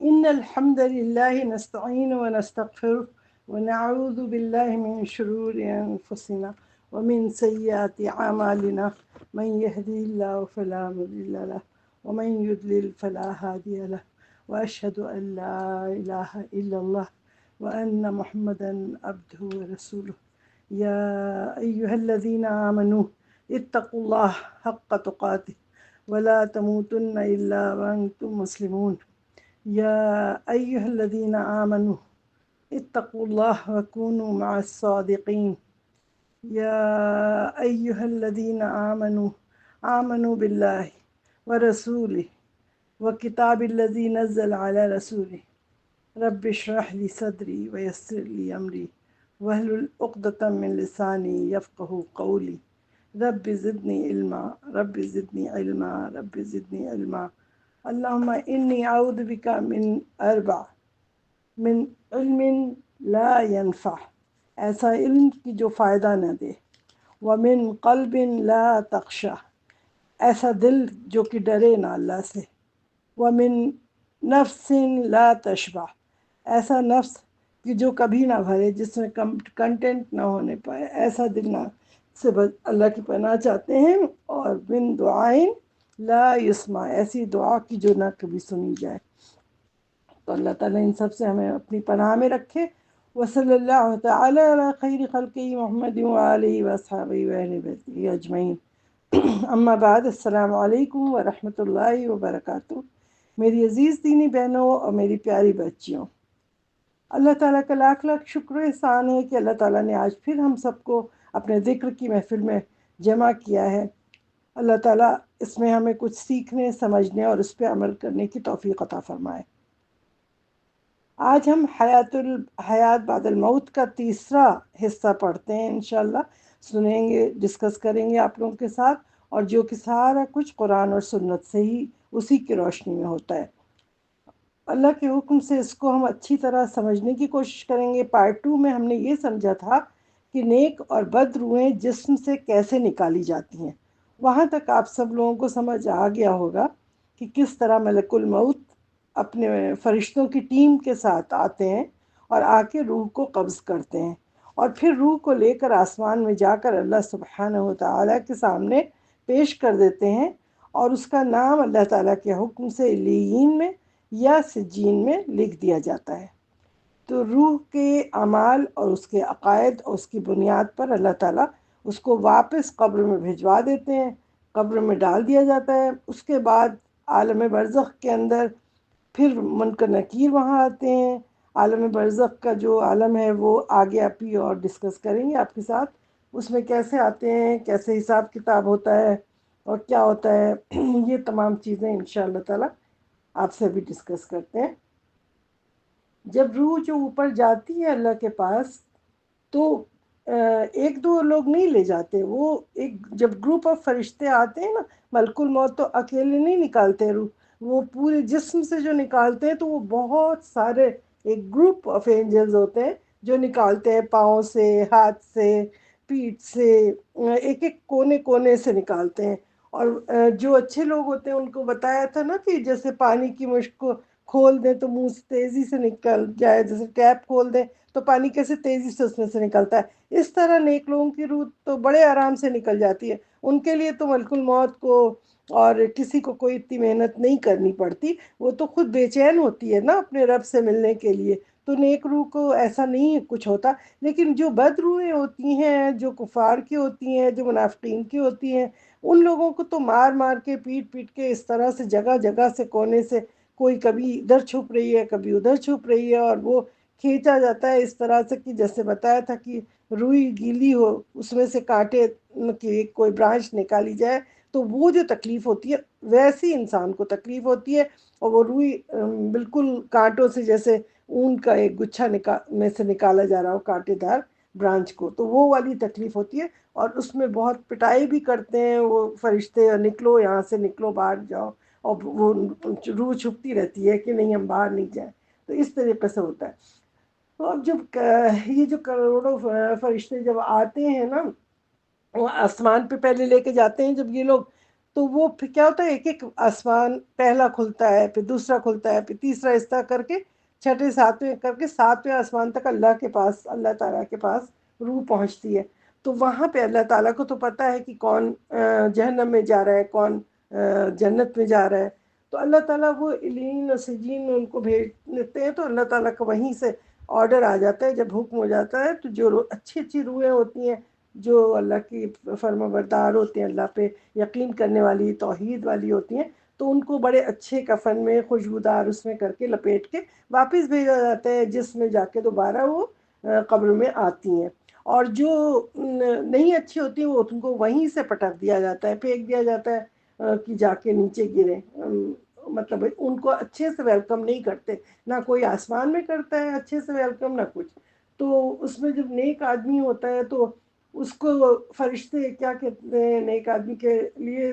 إن الحمد لله نستعين ونستغفره ونعوذ بالله من شرور أنفسنا ومن سيئات أعمالنا من يهدي الله فلا مضل له ومن يضلل فلا هادي له وأشهد أن لا إله إلا الله وأن محمدا عبده ورسوله يا أيها الذين آمنوا اتقوا الله حق تقاته ولا تموتن إلا وأنتم مسلمون يا أيها الذين آمنوا اتقوا الله وكونوا مع الصادقين يا أيها الذين آمنوا بالله ورسوله وكتاب الذي نزل على رسوله رب اشرح لي صدري ويسر لي أمري واحلل عقدة من لساني يفقه قولي رب زدني علما رب زدني علما رب زدنی علما اللہم انی اعوذ بک من اربع من علم لا ينفع، ایسا علم کی جو فائدہ نہ دے، ومن قلب لا تخشع، ایسا دل جو کہ ڈرے نہ اللہ سے، ومن نفس لا تشبع، ایسا نفس کہ جو کبھی نہ بھرے، جس میں کنٹینٹ نہ ہونے پائے، ایسا دل نہ سے اللہ کی پناہ چاہتے ہیں، اور من دعائن لا یسمع، ایسی دعا کی جو نہ کبھی سنی جائے۔ تو اللہ تعالیٰ ان سب سے ہمیں اپنی پناہ میں رکھے۔ وصلی اللہ تعالی علی خیر خلقہ محمد وآلہ وصحبہ وآلہ بیتہ اجمعین۔ اما بعد، السلام علیکم ورحمۃ اللہ وبرکاتہ۔ میری عزیز دینی بہنوں اور میری پیاری بچیوں، اللہ تعالیٰ کا لاکھ لاکھ شکر و احسان ہے کہ اللہ تعالیٰ نے آج پھر ہم سب کو اپنے ذکر کی محفل میں جمع کیا ہے۔ اللہ تعالیٰ اس میں ہمیں کچھ سیکھنے، سمجھنے اور اس پہ عمل کرنے کی توفیق عطا فرمائے۔ آج ہم حیات بعد الموت کا تیسرا حصہ پڑھتے ہیں، انشاءاللہ سنیں گے، ڈسکس کریں گے آپ لوگوں کے ساتھ، اور جو کہ سارا کچھ قرآن اور سنت سے ہی اسی کی روشنی میں ہوتا ہے۔ اللہ کے حکم سے اس کو ہم اچھی طرح سمجھنے کی کوشش کریں گے۔ پارٹ 2 میں ہم نے یہ سمجھا تھا کہ نیک اور بد روحیں جسم سے کیسے نکالی جاتی ہیں، وہاں تک آپ سب لوگوں کو سمجھ آ گیا ہوگا کہ کس طرح ملک الموت اپنے فرشتوں کی ٹیم کے ساتھ آتے ہیں اور آ کے روح کو قبض کرتے ہیں، اور پھر روح کو لے کر آسمان میں جا کر اللہ سبحانہ وتعالی کے سامنے پیش کر دیتے ہیں، اور اس کا نام اللہ تعالیٰ کے حکم سے علیین میں یا سجین میں لکھ دیا جاتا ہے۔ تو روح کے اعمال اور اس کے عقائد اور اس کی بنیاد پر اللہ تعالیٰ اس کو واپس قبر میں بھجوا دیتے ہیں، قبر میں ڈال دیا جاتا ہے۔ اس کے بعد عالم برزخ کے اندر پھر منکر نکیر وہاں آتے ہیں۔ عالم برزخ کا جو عالم ہے وہ آگے آپ ہی اور ڈسکس کریں گے آپ کے ساتھ، اس میں کیسے آتے ہیں، کیسے حساب کتاب ہوتا ہے اور کیا ہوتا ہے، یہ تمام چیزیں انشاءاللہ تعالیٰ آپ سے بھی ڈسکس کرتے ہیں۔ جب روح جو اوپر جاتی ہے اللہ کے پاس، تو ایک دو لوگ نہیں لے جاتے، وہ ایک جب گروپ آف فرشتے آتے ہیں نا، ملک الموت تو اکیلے نہیں نکالتے روح، وہ پورے جسم سے جو نکالتے ہیں تو وہ بہت سارے ایک گروپ آف اینجلز ہوتے ہیں جو نکالتے ہیں، پاؤں سے، ہاتھ سے، پیٹھ سے، ایک ایک کونے کونے سے نکالتے ہیں۔ اور جو اچھے لوگ ہوتے ہیں ان کو بتایا تھا نا کہ جیسے پانی کی مشک کو کھول دیں تو منہ سے تیزی سے نکل جائے، جیسے ٹیپ کھول دیں تو پانی کیسے تیزی سے اس میں سے نکلتا ہے، اس طرح نیک لوگوں کی روح تو بڑے آرام سے نکل جاتی ہے۔ ان کے لیے تو ملک الموت کو اور کسی کو کوئی اتنی محنت نہیں کرنی پڑتی، وہ تو خود بے چین ہوتی ہے نا اپنے رب سے ملنے کے لیے۔ تو نیک روح کو ایسا نہیں کچھ ہوتا، لیکن جو بد روحیں ہوتی ہیں، جو کفار کی ہوتی ہیں، جو منافقین کی ہوتی ہیں، ان لوگوں کو تو مار مار کے، پیٹ پیٹ کے، اس طرح سے جگہ جگہ سے، کونے سے، کوئی کبھی ادھر چھپ رہی ہے کبھی ادھر چھپ رہی ہے، اور وہ کھینچا جاتا ہے اس طرح سے کہ جیسے بتایا تھا کہ روئی گیلی ہو، اس میں سے کانٹے کی کوئی برانچ نکالی جائے تو وہ جو تکلیف ہوتی ہے ویسی انسان کو تکلیف ہوتی ہے، اور وہ روئی بالکل کانٹوں سے، جیسے اون کا ایک گچھا میں سے نکالا جا رہا ہو کانٹے دار برانچ کو، تو وہ والی تکلیف ہوتی ہے۔ اور اس میں بہت پٹائی بھی کرتے ہیں وہ فرشتے، نکلو یہاں سے، نکلو باہر جاؤ، اور وہ روح چھپتی رہتی ہے کہ نہیں ہم باہر نہیں جائیں، تو اس طریقے سے ہوتا ہے۔ تو اب جب یہ جو کروڑوں فرشتے جب آتے ہیں نا، وہ آسمان پہ پہلے لے کے جاتے ہیں جب یہ لوگ، تو وہ پھر کیا ہوتا ہے، ایک ایک آسمان پہلا کھلتا ہے، پھر دوسرا کھلتا ہے، پھر تیسرا، اس طرح کر کے چھٹے ساتویں کر کے ساتویں آسمان تک اللہ کے پاس، اللہ تعالیٰ کے پاس روح پہنچتی ہے۔ تو وہاں پہ اللہ تعالیٰ کو تو پتہ ہے کہ کون جہنم میں جا رہا ہے، کون جنت میں جا رہا ہے۔ تو اللہ تعالیٰ وہ علین اور سجین میں ان کو بھیج دیتے ہیں، تو اللہ تعالیٰ کا وہیں سے آرڈر آ جاتا ہے، جب حکم ہو جاتا ہے تو جو اچھی اچھی روحیں ہوتی ہیں، جو اللہ کی فرما بردار ہوتے ہیں، اللہ پہ یقین کرنے والی، توحید والی ہوتی ہیں، تو ان کو بڑے اچھے کفن میں خوشبودار اس میں کر کے لپیٹ کے واپس بھیجا جاتا ہے، جس میں جا کے دوبارہ وہ قبر میں آتی ہیں۔ اور جو نہیں اچھی ہوتی ہیں وہ ان کو وہیں سے پٹک دیا جاتا ہے، پھینک دیا جاتا ہے کہ جا کے نیچے گرے۔ مطلب ان کو اچھے سے ویلکم نہیں کرتے، نہ کوئی آسمان میں کرتا ہے اچھے سے ویلکم، نہ کچھ۔ تو اس میں جب نیک آدمی ہوتا ہے تو اس کو فرشتے کیا کہتے ہیں، نیک آدمی کے لیے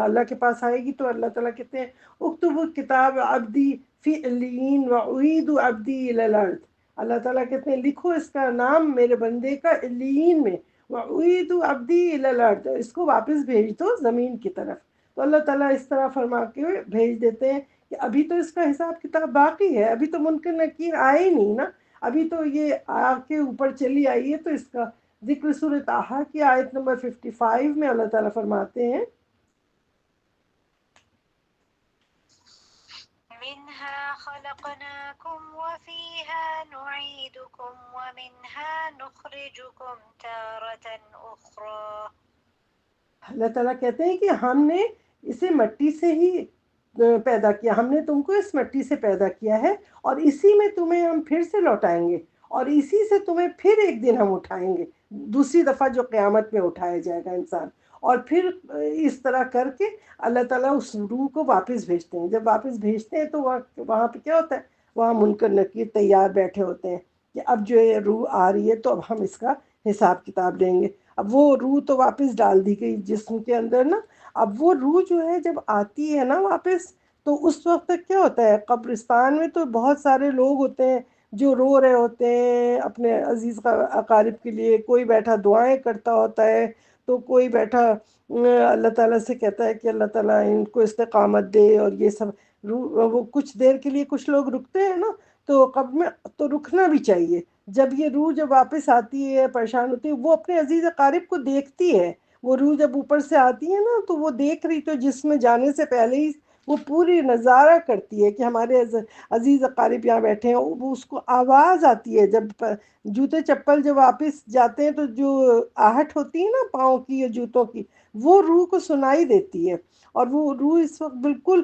اللہ کے پاس آئے گی تو اللہ تعالیٰ کہتے ہیں اکتبوا کتاب عبدی فی علیین وعید عبدی الی الارض۔ اللہ تعالیٰ کہتے ہیں لکھو اس کا نام میرے بندے کا علیین میں، وعید عبدی الی الارض، اس کو واپس بھیج دو زمین کی طرف۔ تو اللہ تعالیٰ اس طرح فرما کے بھیج دیتے ہیں کہ ابھی تو اس کا حساب کتاب باقی ہے، ابھی تو منکر نکیر آئے ہی نہیں نا، ابھی تو یہ آگ کے اوپر چلی آئی ہے۔ تو اس کا ذکر سورۃ طٰہٰ کی آیت نمبر 55 میں اللہ تعالیٰ فرماتے ہیں منها خلقناكم وفيها نعيدكم ومنها نخرجكم تارة أخرى۔ اللہ تعالیٰ کہتے ہیں کہ ہم نے اسے مٹی سے ہی پیدا کیا، ہم نے تم کو اس مٹی سے پیدا کیا ہے، اور اسی میں تمہیں ہم پھر سے لوٹائیں گے، اور اسی سے تمہیں پھر ایک دن ہم اٹھائیں گے، دوسری دفعہ جو قیامت میں اٹھایا جائے گا انسان۔ اور پھر اس طرح کر کے اللہ تعالیٰ اس روح کو واپس بھیجتے ہیں۔ جب واپس بھیجتے ہیں تو وہاں پہ کیا ہوتا ہے، وہاں منکر نکیر تیار بیٹھے ہوتے ہیں کہ اب جو یہ روح آ رہی ہے تو اب ہم اس کا حساب کتاب لیں گے۔ اب وہ روح تو واپس ڈال دی گئی جسم کے اندر نا، اب وہ روح جو ہے جب آتی ہے نا واپس، تو اس وقت تک کیا ہوتا ہے، قبرستان میں تو بہت سارے لوگ ہوتے ہیں جو رو رہے ہوتے ہیں اپنے عزیز اقارب کے لیے، کوئی بیٹھا دعائیں کرتا ہوتا ہے، تو کوئی بیٹھا اللہ تعالیٰ سے کہتا ہے کہ اللہ تعالیٰ ان کو استقامت دے، اور یہ سب وہ کچھ دیر کے لیے کچھ لوگ رکتے ہیں نا، تو قبر میں تو رکنا بھی چاہیے۔ جب یہ روح جب واپس آتی ہے پریشان ہوتی ہے، وہ اپنے عزیز اقارب کو دیکھتی ہے، وہ روح جب اوپر سے آتی ہے نا تو وہ دیکھ رہی، تو جسم میں جانے سے پہلے ہی وہ پوری نظارہ کرتی ہے کہ ہمارے عزیز اقارب یہاں بیٹھے ہیں۔ وہ اس کو آواز آتی ہے، جب جوتے چپل جب واپس جاتے ہیں تو جو آہٹ ہوتی ہے نا پاؤں کی یا جوتوں کی، وہ روح کو سنائی دیتی ہے، اور وہ روح اس وقت بالکل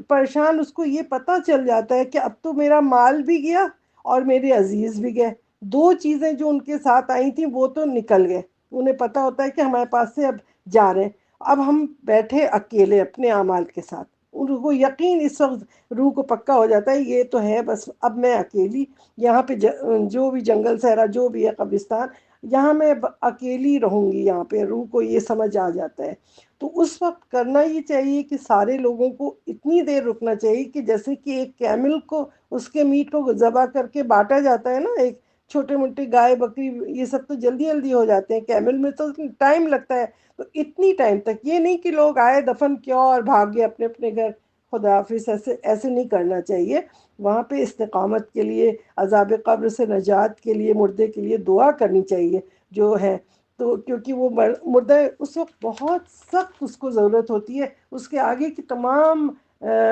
پریشان، اس کو یہ پتہ چل جاتا ہے کہ اب تو میرا مال بھی گیا اور میرے عزیز بھی گئے، دو چیزیں جو ان کے ساتھ آئی تھیں وہ تو نکل گئے۔ انہیں پتہ ہوتا ہے کہ ہمارے پاس سے اب جا رہے ہیں، اب ہم بیٹھے اکیلے اپنے اعمال کے ساتھ۔ ان کو یقین اس وقت روح کو پکا ہو جاتا ہے یہ تو ہے بس اب میں اکیلی یہاں پہ، جو بھی جنگل صحرا جو بھی ہے قبرستان، یہاں میں اکیلی رہوں گی، یہاں پہ روح کو یہ سمجھ آ جاتا ہے۔ تو اس وقت کرنا یہ چاہیے کہ سارے لوگوں کو اتنی دیر رکنا چاہیے کہ جیسے کہ ایک کیمل کو اس کے میٹ کو ذبح کر کے بانٹا جاتا ہے نا، ایک چھوٹے موٹے گائے بکری یہ سب تو جلدی جلدی ہو جاتے ہیں، کیمل میں تو ٹائم لگتا ہے۔ تو اتنی ٹائم تک یہ نہیں کہ لوگ آئے دفن کیا اور بھاگ گئے اپنے اپنے گھر، خدا حافظ، ایسے نہیں کرنا چاہیے۔ وہاں پہ استقامت کے لیے، عذاب قبر سے نجات کے لیے، مردے کے لیے دعا کرنی چاہیے جو ہے۔ تو کیونکہ وہ مردہ اس وقت بہت سخت اس کو ضرورت ہوتی ہے، اس کے آگے کی تمام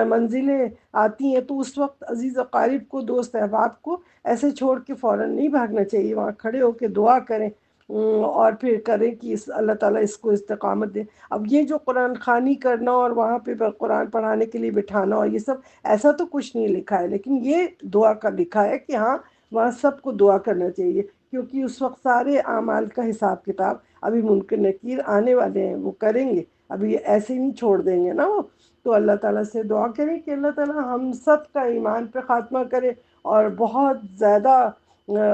منزلیں آتی ہیں، تو اس وقت عزیز اقارب کو، دوست احباب کو ایسے چھوڑ کے فوراً نہیں بھاگنا چاہیے، وہاں کھڑے ہو کے دعا کریں، اور پھر کریں کہ اللہ تعالیٰ اس کو استقامت دے۔ اب یہ جو قرآن خوانی کرنا اور وہاں پہ قرآن پڑھانے کے لیے بٹھانا اور یہ سب، ایسا تو کچھ نہیں لکھا ہے، لیکن یہ دعا کا لکھا ہے کہ ہاں وہاں سب کو دعا کرنا چاہیے، کیونکہ اس وقت سارے اعمال کا حساب کتاب ابھی منکر نکیر آنے والے ہیں، وہ کریں گے، ابھی ایسے نہیں چھوڑ دیں گے نا وہ۔ تو اللہ تعالیٰ سے دعا کریں کہ اللہ تعالیٰ ہم سب کا ایمان پہ خاتمہ کرے، اور بہت زیادہ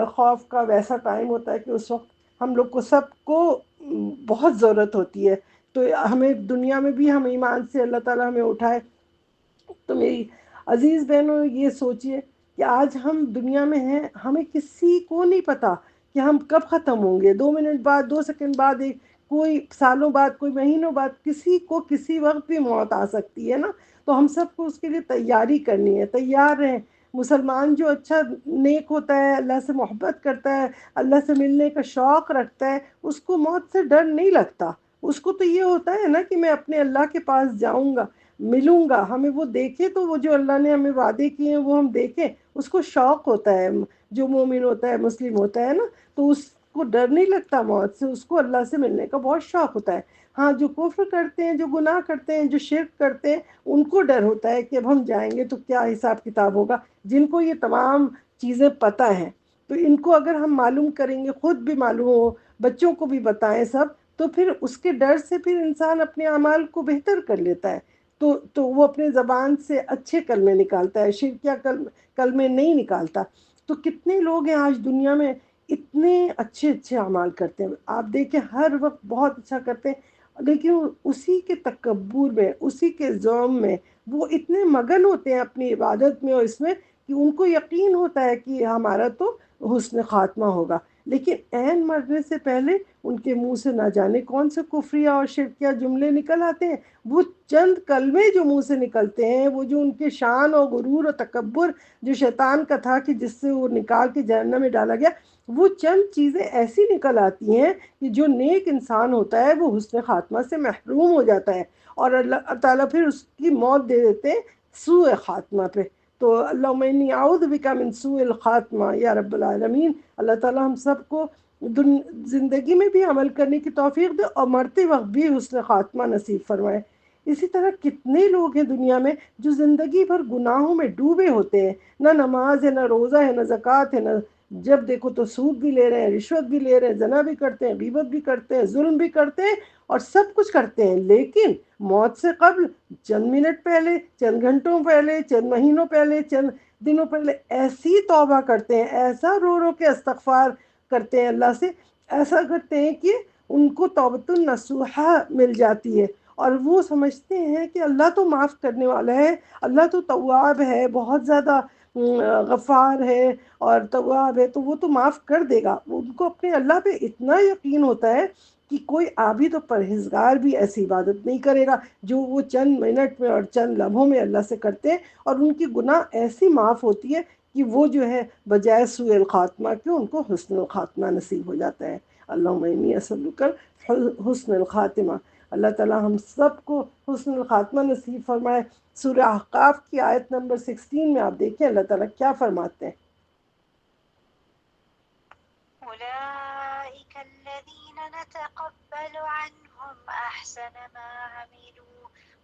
خوف کا ویسا ٹائم ہوتا ہے کہ اس وقت ہم لوگ کو سب کو بہت ضرورت ہوتی ہے، تو ہمیں دنیا میں بھی ہم ایمان سے اللہ تعالیٰ ہمیں اٹھائے۔ تو میری عزیز بہنوں یہ سوچئے کہ آج ہم دنیا میں ہیں، ہمیں کسی کو نہیں پتہ کہ ہم کب ختم ہوں گے، 2 منٹ بعد، 2 سیکنڈ بعد ایک کوئی سالوں بعد، کوئی مہینوں بعد کسی کو کسی وقت بھی موت آ سکتی ہے نا، تو ہم سب کو اس کے لیے تیاری کرنی ہے، تیار رہیں۔ مسلمان جو اچھا نیک ہوتا ہے، اللہ سے محبت کرتا ہے، اللہ سے ملنے کا شوق رکھتا ہے، اس کو موت سے ڈر نہیں لگتا۔ اس کو تو یہ ہوتا ہے نا کہ میں اپنے اللہ کے پاس جاؤں گا، ملوں گا، ہمیں وہ دیکھے تو وہ جو اللہ نے ہمیں وعدے کیے ہیں وہ ہم دیکھیں، اس کو شوق ہوتا ہے۔ جو مومن ہوتا ہے، مسلم ہوتا ہے نا، تو اس کو ڈر نہیں لگتا موت سے، اس کو اللہ سے ملنے کا بہت شوق ہوتا ہے۔ ہاں، جو کفر کرتے ہیں، جو گناہ کرتے ہیں، جو شرک کرتے ہیں، ان کو ڈر ہوتا ہے کہ اب ہم جائیں گے تو کیا حساب کتاب ہوگا۔ جن کو یہ تمام چیزیں پتہ ہیں، تو ان کو اگر ہم معلوم کریں گے، خود بھی معلوم ہو، بچوں کو بھی بتائیں سب، تو پھر اس کے ڈر سے پھر انسان اپنے اعمال کو بہتر کر لیتا ہے۔ تو وہ اپنے زبان سے اچھے کلمے نکالتا ہے، شرکیہ کلمے نہیں نکالتا۔ تو کتنے لوگ ہیں آج دنیا میں اتنے اچھے اچھے اعمال کرتے ہیں، آپ دیکھیں ہر وقت بہت اچھا کرتے ہیں، لیکن اسی کے تکبر میں، اسی کے ظلم میں وہ اتنے مگن ہوتے ہیں اپنی عبادت میں اور اس میں، کہ ان کو یقین ہوتا ہے کہ ہمارا تو حسن خاتمہ ہوگا، لیکن عین مرنے سے پہلے ان کے منہ سے نہ جانے کون سے کفریہ اور شرکیہ جملے نکل آتے ہیں۔ وہ چند کلمے جو منہ سے نکلتے ہیں، وہ جو ان کے شان اور غرور اور تکبر جو شیطان کا تھا کہ جس سے وہ نکال کے جہنم میں ڈالا گیا، وہ چند چیزیں ایسی نکل آتی ہیں کہ جو نیک انسان ہوتا ہے وہ حسن خاتمہ سے محروم ہو جاتا ہے، اور اللہ تعالیٰ پھر اس کی موت دے دیتے ہیں سوء خاتمہ پہ۔ تو اللہم انی اعوذ بک من سوء الخاتمہ یا رب العالمین۔ اللہ تعالیٰ ہم سب کو زندگی میں بھی عمل کرنے کی توفیق دے اور مرتے وقت بھی حسن خاتمہ نصیب فرمائے۔ اسی طرح کتنے لوگ ہیں دنیا میں جو زندگی بھر گناہوں میں ڈوبے ہوتے ہیں، نہ نماز ہے، نہ روزہ ہے، نہ زکوٰۃ ہے، نہ جب دیکھو تو سود بھی لے رہے ہیں، رشوت بھی لے رہے ہیں، زنا بھی کرتے ہیں، غیبت بھی کرتے ہیں، ظلم بھی کرتے ہیں، اور سب کچھ کرتے ہیں، لیکن موت سے قبل چند منٹ پہلے، چند گھنٹوں پہلے، چند مہینوں پہلے، چند دنوں پہلے ایسی توبہ کرتے ہیں، ایسا رو رو کے استغفار کرتے ہیں اللہ سے، ایسا کرتے ہیں کہ ان کو توبۃ النصوحہ مل جاتی ہے، اور وہ سمجھتے ہیں کہ اللہ تو معاف کرنے والا ہے، اللہ تو تواب ہے، بہت زیادہ غفار ہے اور تواب ہے، تو وہ تو معاف کر دے گا۔ ان کو اپنے اللہ پہ اتنا یقین ہوتا ہے کہ کوئی عابد و پرہیزگار بھی ایسی عبادت نہیں کرے گا جو وہ چند منٹ میں اور چند لمحوں میں اللہ سے کرتے ہیں، اور ان کی گناہ ایسی معاف ہوتی ہے کہ وہ جو ہے بجائے سوء الخاتمہ کے ان کو حسن الخاتمہ نصیب ہو جاتا ہے۔ اللہم انی اسألک حسن الخاتمہ۔ اللہ تعالیٰ ہم سب کو حسن الخاتمہ نصیب فرمائے۔ سورہ احقاف کی آیت نمبر 16 میں آپ دیکھیں اللہ تعالیٰ کیا فرماتے ہیں۔ أولئك الذين نتقبل عنهم أحسن ما عملوا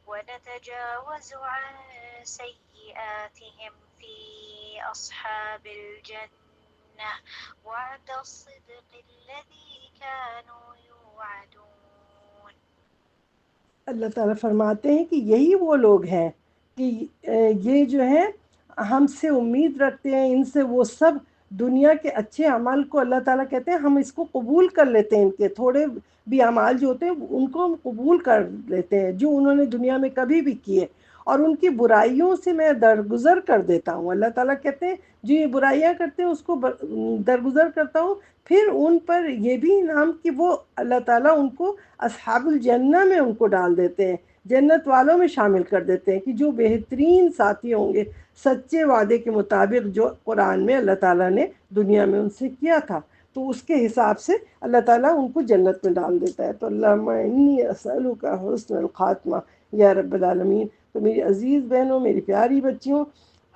ونتجاوز عن سيئاتهم في أصحاب الجنة وعد الصدق الذي كانوا يوعدون۔ اللہ تعالیٰ فرماتے ہیں کہ یہی وہ لوگ ہیں کہ یہ جو ہے ہم سے امید رکھتے ہیں، ان سے وہ سب دنیا کے اچھے اعمال کو اللہ تعالیٰ کہتے ہیں ہم اس کو قبول کر لیتے ہیں، ان کے تھوڑے بھی اعمال جو ہوتے ہیں ان کو ہم قبول کر لیتے ہیں جو انہوں نے دنیا میں کبھی بھی کیے، اور ان کی برائیوں سے میں درگزر کر دیتا ہوں۔ اللہ تعالیٰ کہتے ہیں جو یہ برائیاں کرتے ہیں اس کو درگزر کرتا ہوں، پھر ان پر یہ بھی انعام کہ وہ اللہ تعالیٰ ان کو اصحاب الجنہ میں ان کو ڈال دیتے ہیں، جنت والوں میں شامل کر دیتے ہیں، کہ جو بہترین ساتھی ہوں گے سچے وعدے کے مطابق جو قرآن میں اللہ تعالیٰ نے دنیا میں ان سے کیا تھا، تو اس کے حساب سے اللہ تعالیٰ ان کو جنت میں ڈال دیتا ہے۔ تو اللہم انی اسألک حسن الخاتمہ یا رب العالمین۔ تو میری عزیز بہنوں، میری پیاری بچیوں،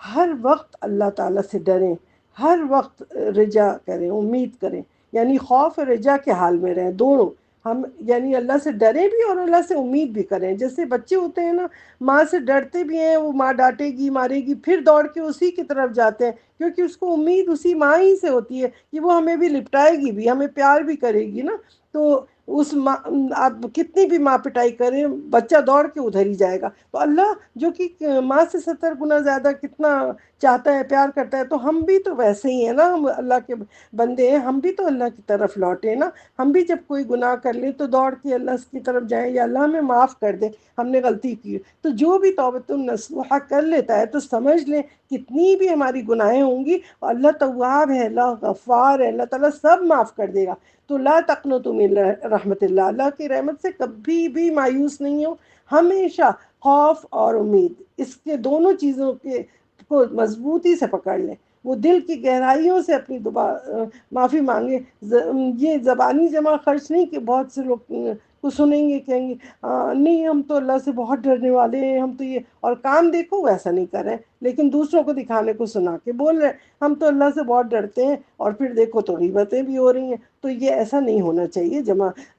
ہر وقت اللہ تعالیٰ سے ڈریں، ہر وقت رجا کریں، امید کریں، یعنی خوف اور رجا کے حال میں رہیں دونوں۔ ہم یعنی اللہ سے ڈریں بھی اور اللہ سے امید بھی کریں۔ جیسے بچے ہوتے ہیں نا، ماں سے ڈرتے بھی ہیں، وہ ماں ڈانٹے گی مارے گی، پھر دوڑ کے اسی کی طرف جاتے ہیں کیونکہ اس کو امید اسی ماں ہی سے ہوتی ہے کہ وہ ہمیں بھی لپٹائے گی بھی، ہمیں پیار بھی کرے گی نا۔ تو اس ماں، آپ کتنی بھی ماں پٹائی کریں بچہ دوڑ کے ادھر ہی جائے گا۔ تو اللہ جو کہ ماں سے 70 گنا زیادہ کتنا چاہتا ہے، پیار کرتا ہے، تو ہم بھی تو ویسے ہی ہیں نا، ہم اللہ کے بندے ہیں، ہم بھی تو اللہ کی طرف لوٹیں نا۔ ہم بھی جب کوئی گناہ کر لیں تو دوڑ کے اللہ کی طرف جائیں، یا اللہ ہمیں معاف کر دے، ہم نے غلطی کی۔ تو جو بھی توبۃ النصوحہ کر لیتا ہے تو سمجھ لیں کتنی بھی ہماری گناہیں ہوں گی، اللہ تواب ہے، اللہ غفار ہے، اللہ تعالیٰ سب معاف کر دے گا۔ تو لا تقنطوا من رحمت اللہ، اللہ کی رحمت سے کبھی بھی مایوس نہیں ہو، ہمیشہ خوف اور امید، اس کے دونوں چیزوں کے کو مضبوطی سے پکڑ لیں، وہ دل کی گہرائیوں سے اپنی معافی مانگے۔ یہ زبانی جمع خرچ نہیں کہ بہت سے لوگ کو سنیں گے کہیں گے نہیں ہم تو اللہ سے بہت ڈرنے والے ہیں، ہم تو یہ، اور کام دیکھو ویسا نہیں کر رہے لیکن دوسروں کو دکھانے کو سنا کے بول رہے ہم تو اللہ سے بہت ڈرتے ہیں، اور پھر دیکھو تو غیبتیں بھی ہو رہی ہیں۔ تو یہ ایسا نہیں ہونا چاہیے،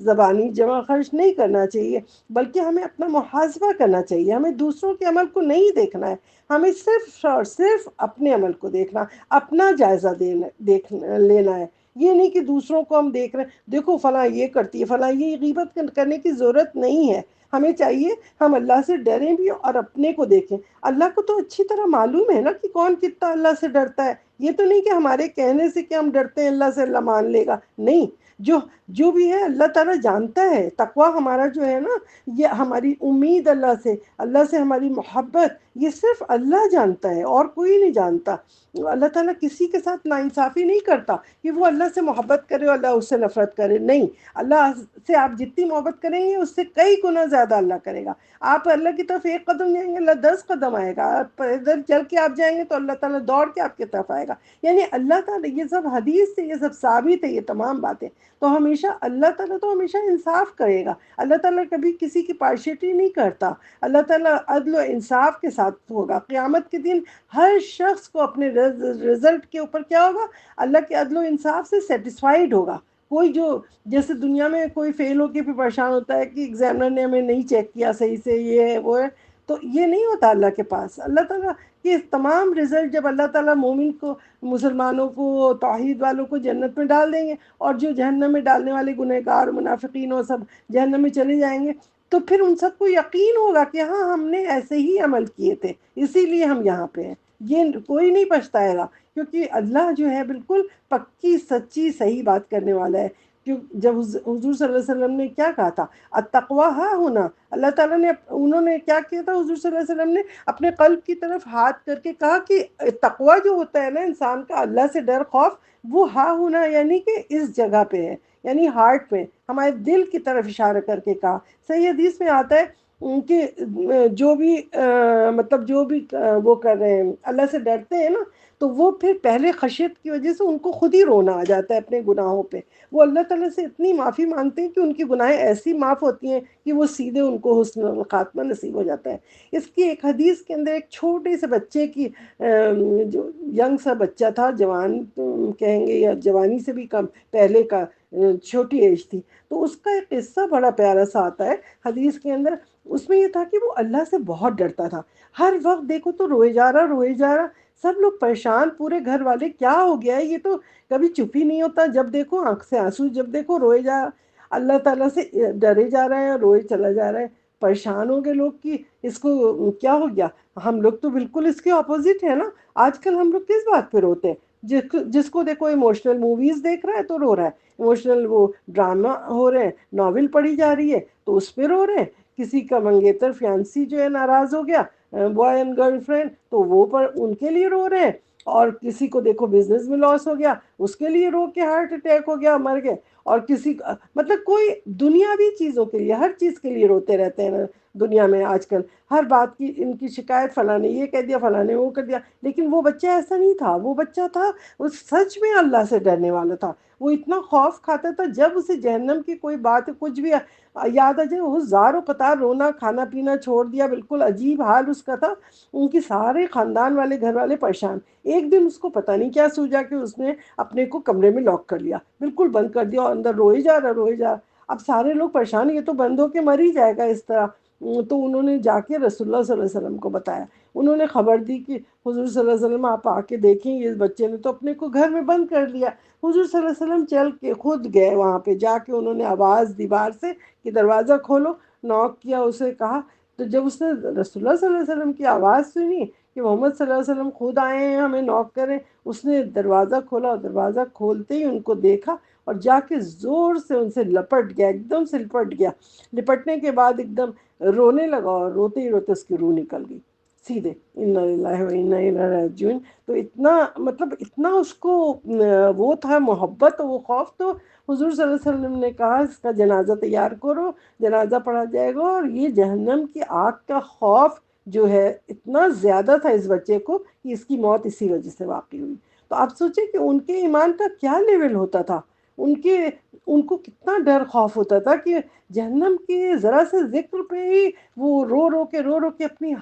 زبانی جمع خرچ نہیں کرنا چاہیے، بلکہ ہمیں اپنا محاسبہ کرنا چاہیے، ہمیں دوسروں کے عمل کو نہیں دیکھنا ہے، ہمیں صرف اور صرف اپنے عمل کو دیکھنا، اپنا جائزہ لینا ہے۔ یہ نہیں کہ دوسروں کو ہم دیکھ رہے ہیں دیکھو فلاں یہ کرتی ہے، فلاں یہ، غیبت کرنے کی ضرورت نہیں ہے۔ ہمیں چاہیے ہم اللہ سے ڈریں بھی اور اپنے کو دیکھیں۔ اللہ کو تو اچھی طرح معلوم ہے نا کہ کون کتنا اللہ سے ڈرتا ہے، یہ تو نہیں کہ ہمارے کہنے سے کہ ہم ڈرتے ہیں اللہ سے اللہ مان لے گا، نہیں، جو بھی ہے اللہ تعالیٰ جانتا ہے۔ تقویٰ ہمارا جو ہے نا، یہ ہماری امید اللہ سے ہماری محبت، یہ صرف اللہ جانتا ہے اور کوئی نہیں جانتا۔ اللہ تعالیٰ کسی کے ساتھ ناانصافی نہیں کرتا کہ وہ اللہ سے محبت کرے اور اللہ اس سے نفرت کرے، نہیں، اللہ سے آپ جتنی محبت کریں گے اس سے کئی گنا زیادہ اللہ کرے گا۔ آپ اللہ کی طرف ایک قدم جائیں گے اللہ 10 قدم آئے گا، آپ ادھر چل کے آپ جائیں گے تو اللہ تعالیٰ دوڑ کے آپ کی طرف آئے گا۔ یعنی اللہ تعالیٰ، یہ سب حدیث سے یہ سب ثابت ہے، یہ تمام باتیں تو ہمیشہ اللہ تعالیٰ تو ہمیشہ انصاف کرے گا، اللہ تعالیٰ کبھی کسی کی پارشیٹی نہیں کرتا، اللہ تعالیٰ عدل و انصاف کے ساتھ ہوگا۔ قیامت کے دن ہر شخص کو اپنے رزلٹ کے اوپر کیا ہوگا، اللہ کے عدل و انصاف سے سیٹسفائیڈ ہوگا۔ کوئی جو جیسے دنیا میں کوئی فیل ہو کے پھر پریشان ہوتا ہے کہ ایگزامنر نے ہمیں نہیں چیک کیا صحیح سے، یہ ہے وہ ہے، تو یہ نہیں ہوتا اللہ کے پاس۔ اللہ تعالیٰ کے تمام رزلٹ جب اللہ تعالیٰ مومن کو، مسلمانوں کو، توحید والوں کو جنت میں ڈال دیں گے، اور جو جہنم میں ڈالنے والے گنہگار منافقین اور سب جہنم میں چلے جائیں گے، تو پھر ان سب کو یقین ہوگا کہ ہاں ہم نے ایسے ہی عمل کیے تھے اسی لیے ہم یہاں پہ ہیں۔ یہ کوئی نہیں پچھتائے گا، کیونکہ اللہ جو ہے بالکل پکی سچی صحیح بات کرنے والا ہے۔ جب حضور صلی اللہ علیہ وسلم نے کیا کہا تھا، التقویٰ ہاں ہونا، اللہ تعالیٰ نے، انہوں نے کیا کیا تھا، حضور صلی اللہ علیہ وسلم نے اپنے قلب کی طرف ہاتھ کر کے کہا کہ تقویٰ جو ہوتا ہے نا انسان کا، اللہ سے ڈر خوف، وہ ہاں ہونا یعنی کہ اس جگہ پہ ہے، یعنی ہارٹ پہ، ہمارے دل کی طرف اشارہ کر کے کہا۔ صحیح حدیث میں آتا ہے کہ جو بھی مطلب جو بھی وہ کر رہے ہیں اللہ سے ڈرتے ہیں نا، تو وہ پھر پہلے خشیت کی وجہ سے ان کو خود ہی رونا آ جاتا ہے اپنے گناہوں پہ، وہ اللہ تعالیٰ سے اتنی معافی مانگتے ہیں کہ ان کی گناہیں ایسی معاف ہوتی ہیں کہ وہ سیدھے ان کو حسن الخاتمہ نصیب ہو جاتا ہے۔ اس کی ایک حدیث کے اندر ایک چھوٹے سے بچے کی، جو ینگ سا بچہ تھا، جوان کہیں گے یا جوانی سے بھی کم پہلے کا، چھوٹی ایج تھی، تو اس کا ایک قصہ بڑا پیارا سا آتا ہے حدیث کے اندر۔ اس میں یہ تھا کہ وہ اللہ سے بہت ڈرتا تھا، ہر وقت دیکھو تو روئے جا رہا، سب لوگ پریشان، پورے گھر والے کیا ہو گیا ہے، یہ تو کبھی چپ ہی نہیں ہوتا، جب دیکھو آنکھ سے آنسو، جب دیکھو روئے جا، اللہ تعالیٰ سے ڈرے جا رہا ہے، روئے چلا جا رہا ہے۔ پریشان ہو گئے لوگ کہ اس کو کیا ہو گیا۔ ہم لوگ تو بالکل اس کے اپوزٹ ہے نا، آج کل ہم لوگ کس بات پہ روتے ہیں، جس کو دیکھو ایموشنل موویز دیکھ رہا ہے تو رو رہا ہے، ایموشنل وہ ڈرامہ ہو رہے ہیں، ناول پڑھی جا رہی ہے تو اس پہ رو رہے ہیں، کسی کا منگیتر فیانسی جو ہے ناراض ہو گیا، بوائے اینڈ گرل فرینڈ، تو وہ پر ان کے لیے رو رہے ہیں، اور کسی کو دیکھو بزنس میں لاس ہو گیا اس کے لیے رو کے ہارٹ اٹیک ہو گیا مر گئے، اور کسی مطلب کوئی دنیاوی چیزوں کے لیے، ہر چیز کے لیے روتے رہتے ہیں دنیا میں آج کل، ہر بات کی ان کی شکایت، فلاں نے یہ کہہ دیا، فلاں نے وہ کر دیا۔ لیکن وہ بچہ ایسا نہیں تھا، وہ بچہ تھا وہ سچ میں اللہ سے ڈرنے والا تھا، وہ اتنا خوف کھاتا تھا جب اسے جہنم کی کوئی بات کچھ بھی یاد آ جائے وہ زار و قطار رونا، کھانا پینا چھوڑ دیا، بالکل عجیب حال اس کا تھا۔ ان کی سارے خاندان والے، گھر والے پریشان۔ ایک دن اس کو پتہ نہیں کیا سوچا کہ اس نے اپنے کو کمرے میں لاک کر لیا، بالکل بند کر دیا، اور اندر روئے جا رہا۔ اب سارے لوگ پریشان، یہ تو بند ہو کے مر ہی جائے گا اس طرح۔ تو انہوں نے جا کے رسول اللہ صلی اللہ علیہ وسلم کو بتایا، انہوں نے خبر دی کہ حضور صلی اللہ علیہ وسلم آپ آ کے دیکھیں، یہ بچے نے تو اپنے کو گھر میں بند کر لیا۔ حضور صلی اللہ علیہ وسلم چل کے خود گئے وہاں پہ، جا کے انہوں نے آواز دی باہر سے کہ دروازہ کھولو، ناک کیا، اسے کہا، تو جب اس نے رسول اللہ صلی اللہ علیہ وسلم کی آواز سنی کہ محمد صلی اللہ علیہ وسلم خود آئے ہیں ہمیں ناک کریں، اس نے دروازہ کھولا، اور دروازہ کھولتے ہی ان کو دیکھا اور جا کے زور سے ان سے لپٹ گیا، ایک دم سے لپٹ گیا، لپٹنے کے بعد ایک دم رونے لگا، اور روتے ہی روتے اس کی روح نکل گئی۔ سیدھے انا للہ و انا الیہ راجعون. تو اتنا مطلب اتنا اس کو وہ تھا محبت اور وہ خوف. تو حضور صلی اللہ علیہ وسلم نے کہا اس کا جنازہ تیار کرو، جنازہ پڑھا جائے گا. اور یہ جہنم کی آگ کا خوف جو ہے اتنا زیادہ تھا اس بچے کو کہ اس کی موت اسی وجہ سے واقع ہوئی. تو آپ سوچیں کہ ان کے ایمان کا کیا لیول ہوتا تھا، ان کو کتنا ڈر خوف ہوتا تھا کہ جہنم کے ذرا سے ذکر پہ ہی وہ رو رو کے اپنی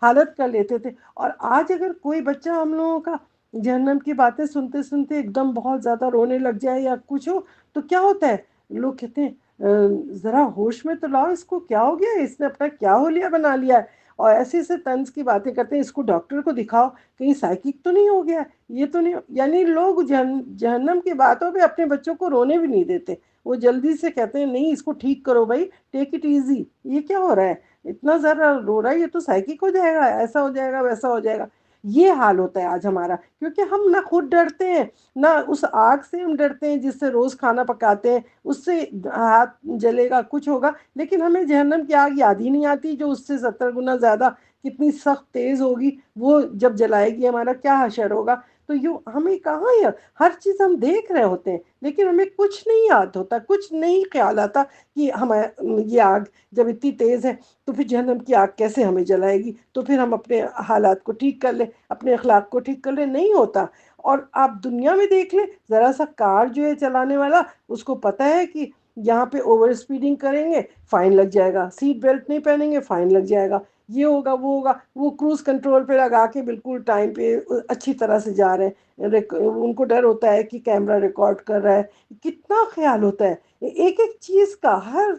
حالت کر لیتے تھے. اور آج اگر کوئی بچہ ہم لوگوں کا جہنم کی باتیں سنتے سنتے ایک دم بہت زیادہ رونے لگ جائے یا کچھ ہو تو کیا ہوتا ہے؟ لوگ کہتے ہیں ذرا ہوش میں تو لاؤ، اس کو کیا ہو گیا، اس نے اپنا کیا ہولیا بنا لیا ہے. اور ایسے ایسے طنز کی باتیں کرتے ہیں، اس کو ڈاکٹر کو دکھاؤ، کہیں سائیکک تو نہیں ہو گیا، یہ تو نہیں یعنی لوگ جہنم کی باتوں پہ اپنے بچوں کو رونے بھی نہیں دیتے. وہ جلدی سے کہتے ہیں نہیں اس کو ٹھیک کرو بھائی، ٹیک اٹ ایزی. یہ کیا ہو رہا ہے، اتنا زیادہ رو رہا ہے، یہ تو سائیکک ہو جائے گا، ایسا ہو جائے گا ویسا ہو جائے گا. یہ حال ہوتا ہے آج ہمارا، کیونکہ ہم نہ خود ڈرتے ہیں نہ اس آگ سے ہم ڈرتے ہیں جس سے روز کھانا پکاتے ہیں، اس سے ہاتھ جلے گا کچھ ہوگا. لیکن ہمیں جہنم کی آگ یاد ہی نہیں آتی جو اس سے 70 گنا زیادہ کتنی سخت تیز ہوگی. وہ جب جلائے گی ہمارا کیا حشر ہوگا. تو ہمیں کہاں ہر چیز ہم دیکھ رہے ہوتے ہیں لیکن ہمیں کچھ نہیں یاد ہوتا، کچھ نہیں خیال آتا کہ ہمیں یہ آگ جب اتنی تیز ہے تو پھر جہنم کی آگ کیسے ہمیں جلائے گی. تو پھر ہم اپنے حالات کو ٹھیک کر لیں، اپنے اخلاق کو ٹھیک کر لیں، نہیں ہوتا. اور آپ دنیا میں دیکھ لیں، ذرا سا کار جو ہے چلانے والا اس کو پتا ہے کہ یہاں پہ اوور اسپیڈنگ کریں گے فائن لگ جائے گا، سیٹ بیلٹ نہیں پہنیں گے فائن لگ جائے گا، یہ ہوگا وہ ہوگا. وہ کروز کنٹرول پہ لگا کے بالکل ٹائم پہ اچھی طرح سے جا رہے ہیں. ان کو ڈر ہوتا ہے کہ کیمرہ ریکارڈ کر رہا ہے. کتنا خیال ہوتا ہے ایک ایک چیز کا. ہر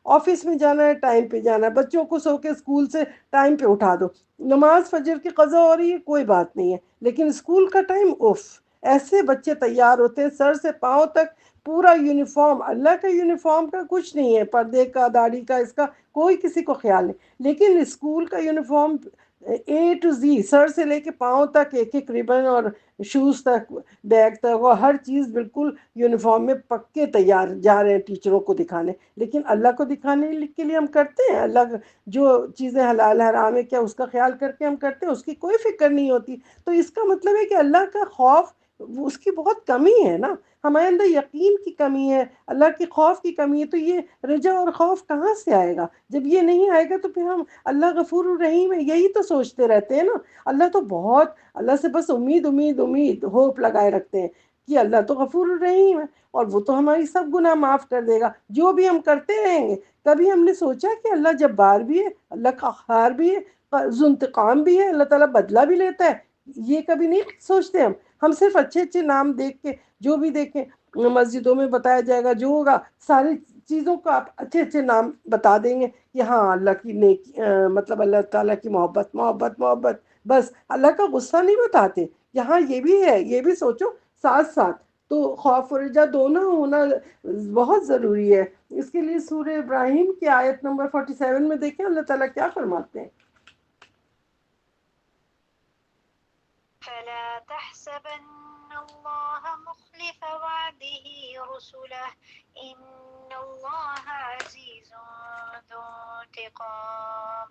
آفس میں جانا ہے ٹائم پہ جانا ہے، بچوں کو سو کے اسکول سے ٹائم پہ اٹھا دو. نماز فجر کی قضا ہو رہی ہے کوئی بات نہیں ہے، لیکن اسکول کا ٹائم اف. ایسے بچے تیار ہوتے ہیں سر سے پاؤں تک پورا یونیفارم. اللہ کا یونیفارم کا کچھ نہیں ہے، پردے کا داڑھی کا اس کا کوئی کسی کو خیال نہیں. لیکن اسکول کا یونیفارم اے ٹو زی، سر سے لے کے پاؤں تک ایک ایک ریبن اور شوز تک بیگ تک، وہ ہر چیز بالکل یونیفارم میں پکے تیار جا رہے ہیں ٹیچروں کو دکھانے. لیکن اللہ کو دکھانے کے لیے ہم کرتے ہیں، اللہ جو چیزیں حلال حرام ہے کیا اس کا خیال کر کے ہم کرتے ہیں، اس کی کوئی فکر نہیں ہوتی. تو اس کا مطلب ہے کہ اللہ کا خوف اس کی بہت کمی ہے نا، ہمارے اندر یقین کی کمی ہے، اللہ کے خوف کی کمی ہے. تو یہ رجا اور خوف کہاں سے آئے گا؟ جب یہ نہیں آئے گا تو پھر ہم اللہ غفور الرحیم ہے یہی تو سوچتے رہتے ہیں نا. اللہ تو بہت، اللہ سے بس امید امید امید ہوپ لگائے رکھتے ہیں کہ اللہ تو غفور الرحیم ہے اور وہ تو ہماری سب گناہ معاف کر دے گا جو بھی ہم کرتے رہیں گے. کبھی ہم نے سوچا کہ اللہ جبار بھی ہے، اللہ قہار بھی ہے، ذو انتقام بھی ہے، اللہ تعالیٰ بدلہ بھی لیتا ہے؟ یہ کبھی نہیں سوچتے ہم. ہم صرف اچھے اچھے نام دیکھ کے جو بھی دیکھیں مسجدوں میں بتایا جائے گا جو ہوگا ساری چیزوں کو آپ اچھے اچھے نام بتا دیں گے کہ ہاں اللہ کی نیکی، مطلب اللہ تعالیٰ کی محبت محبت محبت. بس اللہ کا غصہ نہیں بتاتے. یہاں یہ بھی ہے، یہ بھی سوچو ساتھ ساتھ. تو خوف و رجا دونوں ہونا بہت ضروری ہے. اس کے لیے سورہ ابراہیم کی آیت نمبر 47 میں دیکھیں اللہ تعالیٰ کیا فرماتے ہیں. فلا تحسبن الله مخلف وعده رسله إن الله عزيز ذو انتقام.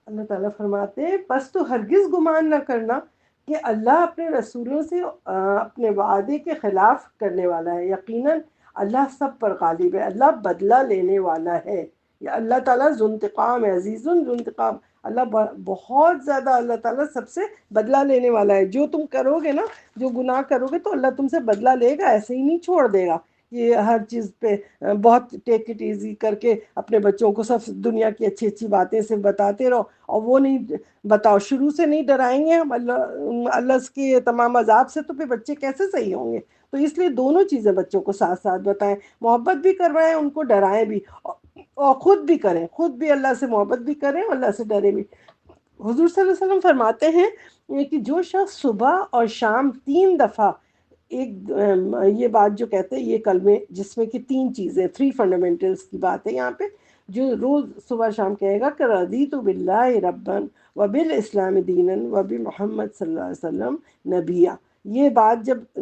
اللہ تعالیٰ فرماتے ہیں پس تو ہرگز گمان نہ کرنا کہ اللہ اپنے رسولوں سے اپنے وعدے کے خلاف کرنے والا ہے. یقیناً اللہ سب پر غالب ہے، اللہ بدلہ لینے والا ہے. یا اللہ تعالیٰ ذو انتقام ہے، عزیز ذو انتقام. اللہ بہت زیادہ، اللہ تعالیٰ سب سے بدلہ لینے والا ہے. جو تم کرو گے نا، جو گناہ کرو گے تو اللہ تم سے بدلہ لے گا، ایسے ہی نہیں چھوڑ دے گا. یہ ہر چیز پہ بہت ٹیک اٹ ایزی کر کے اپنے بچوں کو سب دنیا کی اچھی اچھی باتیں سے بتاتے رہو اور وہ نہیں بتاؤ، شروع سے نہیں ڈرائیں گے ہم اللہ کے تمام عذاب سے تو پھر بچے کیسے صحیح ہوں گے. تو اس لیے دونوں چیزیں بچوں کو ساتھ ساتھ بتائیں، محبت بھی کروائیں ان کو، ڈرائیں بھی، اور خود بھی کریں، خود بھی اللہ سے محبت بھی کریں اور اللہ سے ڈرے بھی. حضور صلی اللہ علیہ وسلم فرماتے ہیں کہ جو شخص صبح اور شام 3 دفعہ ایک یہ بات جو کہتے ہیں یہ کلمے جس میں کہ 3 چیزیں 3 فنڈامنٹلز کی بات ہے یہاں پہ، جو روز صبح شام کہے گا کہ رضیت باللہ ربًا وبالاسلام دینا وبمحمد صلی اللہ علیہ وسلم نبیہ. یہ بات جب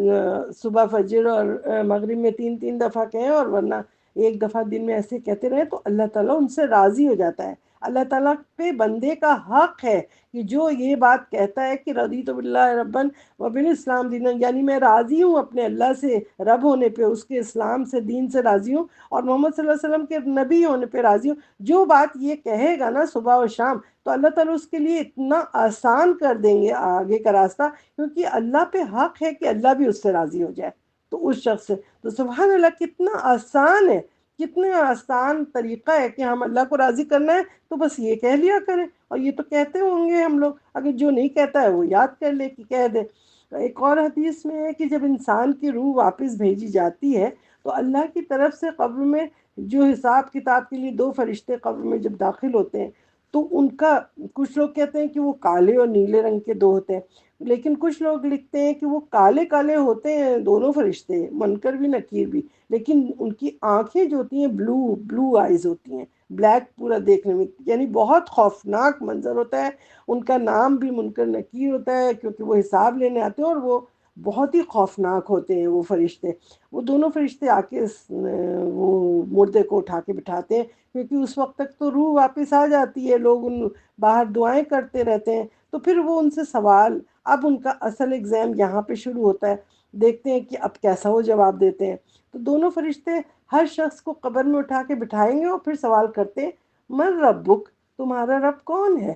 صبح فجر اور مغرب میں 3 3 دفعہ کہیں اور ورنہ ایک دفعہ دن میں ایسے کہتے رہے تو اللہ تعالیٰ ان سے راضی ہو جاتا ہے. اللہ تعالیٰ پہ بندے کا حق ہے کہ جو یہ بات کہتا ہے کہ رضیت باللہ ربن وبالاسلام دینا، یعنی میں راضی ہوں اپنے اللہ سے رب ہونے پہ، اس کے اسلام سے دین سے راضی ہوں، اور محمد صلی اللہ علیہ وسلم کے نبی ہونے پہ راضی ہوں، جو بات یہ کہے گا نا صبح و شام، تو اللہ تعالیٰ اس کے لیے اتنا آسان کر دیں گے آگے کا راستہ، کیونکہ اللہ پہ حق ہے کہ اللہ بھی اس سے راضی ہو جائے تو اس شخص سے۔ تو سبحان اللہ کتنا آسان ہے، کتنا آسان طریقہ ہے کہ ہم اللہ کو راضی کرنا ہے تو بس یہ کہہ لیا کریں، اور یہ تو کہتے ہوں گے ہم لوگ، اگر جو نہیں کہتا ہے وہ یاد کر لے کہ کہہ دے۔ ایک اور حدیث میں ہے کہ جب انسان کی روح واپس بھیجی جاتی ہے تو اللہ کی طرف سے قبر میں جو حساب کتاب کے لیے دو فرشتے قبر میں جب داخل ہوتے ہیں تو ان کا، کچھ لوگ کہتے ہیں کہ وہ کالے اور نیلے رنگ کے دو ہوتے ہیں، لیکن کچھ لوگ لکھتے ہیں کہ وہ کالے کالے ہوتے ہیں دونوں فرشتے، منکر بھی نکیر بھی، لیکن ان کی آنکھیں جو ہوتی ہیں بلو آئیز ہوتی ہیں، بلیک پورا دیکھنے میں، یعنی بہت خوفناک منظر ہوتا ہے۔ ان کا نام بھی منکر نکیر ہوتا ہے کیونکہ وہ حساب لینے آتے ہیں، اور وہ بہت ہی خوفناک ہوتے ہیں وہ فرشتے۔ وہ دونوں فرشتے آ کے وہ مردے کو اٹھا کے بٹھاتے ہیں، کیونکہ اس وقت تک تو روح واپس آ جاتی ہے، لوگ ان باہر دعائیں کرتے رہتے ہیں، تو پھر وہ ان سے سوال، اب ان کا اصل ایگزام یہاں پہ شروع ہوتا ہے، دیکھتے ہیں کہ اب کیسا وہ جواب دیتے ہیں۔ تو دونوں فرشتے ہر شخص کو قبر میں اٹھا کے بٹھائیں گے اور پھر سوال کرتے ہیں من ربک، تمہارا رب کون ہے؟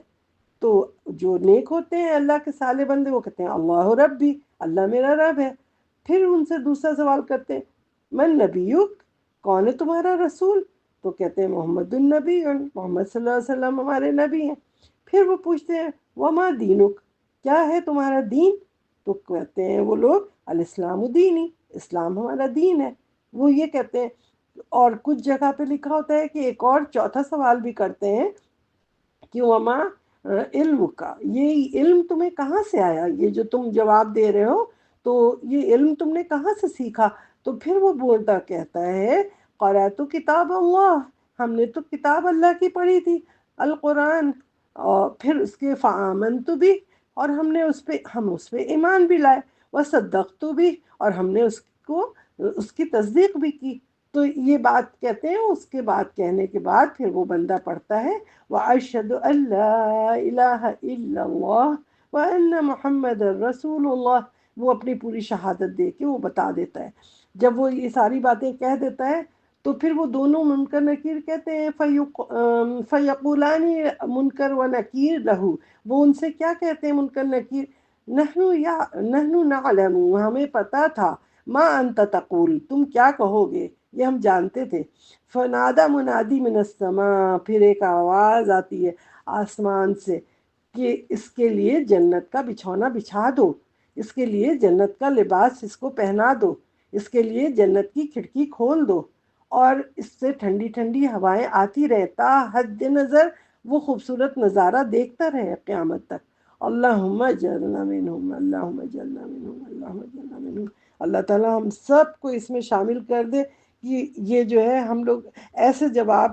تو جو نیک ہوتے ہیں اللہ کے صالح بندے وہ کہتے ہیں اللہ ربی، اللہ میرا رب ہے۔ پھر ان سے دوسرا سوال کرتے ہیں من نبیک، کون ہے تمہارا رسول؟ تو کہتے ہیں محمد النبی، محمد صلی اللہ علیہ وسلم ہمارے نبی ہیں۔ پھر وہ پوچھتے ہیں وما دینک، کیا ہے تمہارا دین؟ تو کہتے ہیں وہ لوگ الاسلام دینی، اسلام ہمارا دین ہے، وہ یہ کہتے ہیں۔ اور کچھ جگہ پہ لکھا ہوتا ہے کہ ایک اور چوتھا سوال بھی کرتے ہیں کہ وما علم کا، یہ علم تمہیں کہاں سے آیا، یہ جو تم جواب دے رہے ہو تو یہ علم تم نے کہاں سے سیکھا؟ تو پھر وہ بولتا کہتا ہے قرأت کتاب اللہ، ہم نے تو کتاب اللہ کی پڑھی تھی، القرآن، اور پھر اس کے فآمنت بھی، اور ہم اس پہ ایمان بھی لائے، وصدقت بھی، اور ہم نے اس کی تصدیق بھی کی۔ تو یہ بات کہتے ہیں، اس کے بعد کہنے کے بعد پھر وہ بندہ پڑھتا ہے وَأَشْهَدُ أَن لَا إِلَهَ إِلَّا اللَّهُ وَأَنَّ مُحَمَّدًا رَسُولُ اللَّهِ، وہ اپنی پوری شہادت دے کے وہ بتا دیتا ہے۔ جب وہ یہ ساری باتیں کہہ دیتا ہے تو پھر وہ دونوں منکر نکیر کہتے ہیں فیقولان منکر و نکیر لہو، وہ ان سے کیا کہتے ہیں منکر نکیر، نحن نعلم، ہمیں پتا تھا، ما انت تقول، تم کیا کہو گے، یہ ہم جانتے تھے۔ فنادى منادی من السماء، پھر ایک آواز آتی ہے آسمان سے کہ اس کے لیے جنت کا بچھونا بچھا دو، اس کے لیے جنت کا لباس اس کو پہنا دو، اس کے لیے جنت کی کھڑکی کھول دو، اور اس سے ٹھنڈی ٹھنڈی ہوائیں آتی رہتا حد نظر وہ خوبصورت نظارہ دیکھتا رہے قیامت تک۔ اللہم اجعلنا منہم، اللہم اجعلنا منہم، اللہم اجعلنا منہم۔ اللہ تعالیٰ ہم سب کو اس میں شامل کر دے کہ یہ جو ہے ہم لوگ ایسے جواب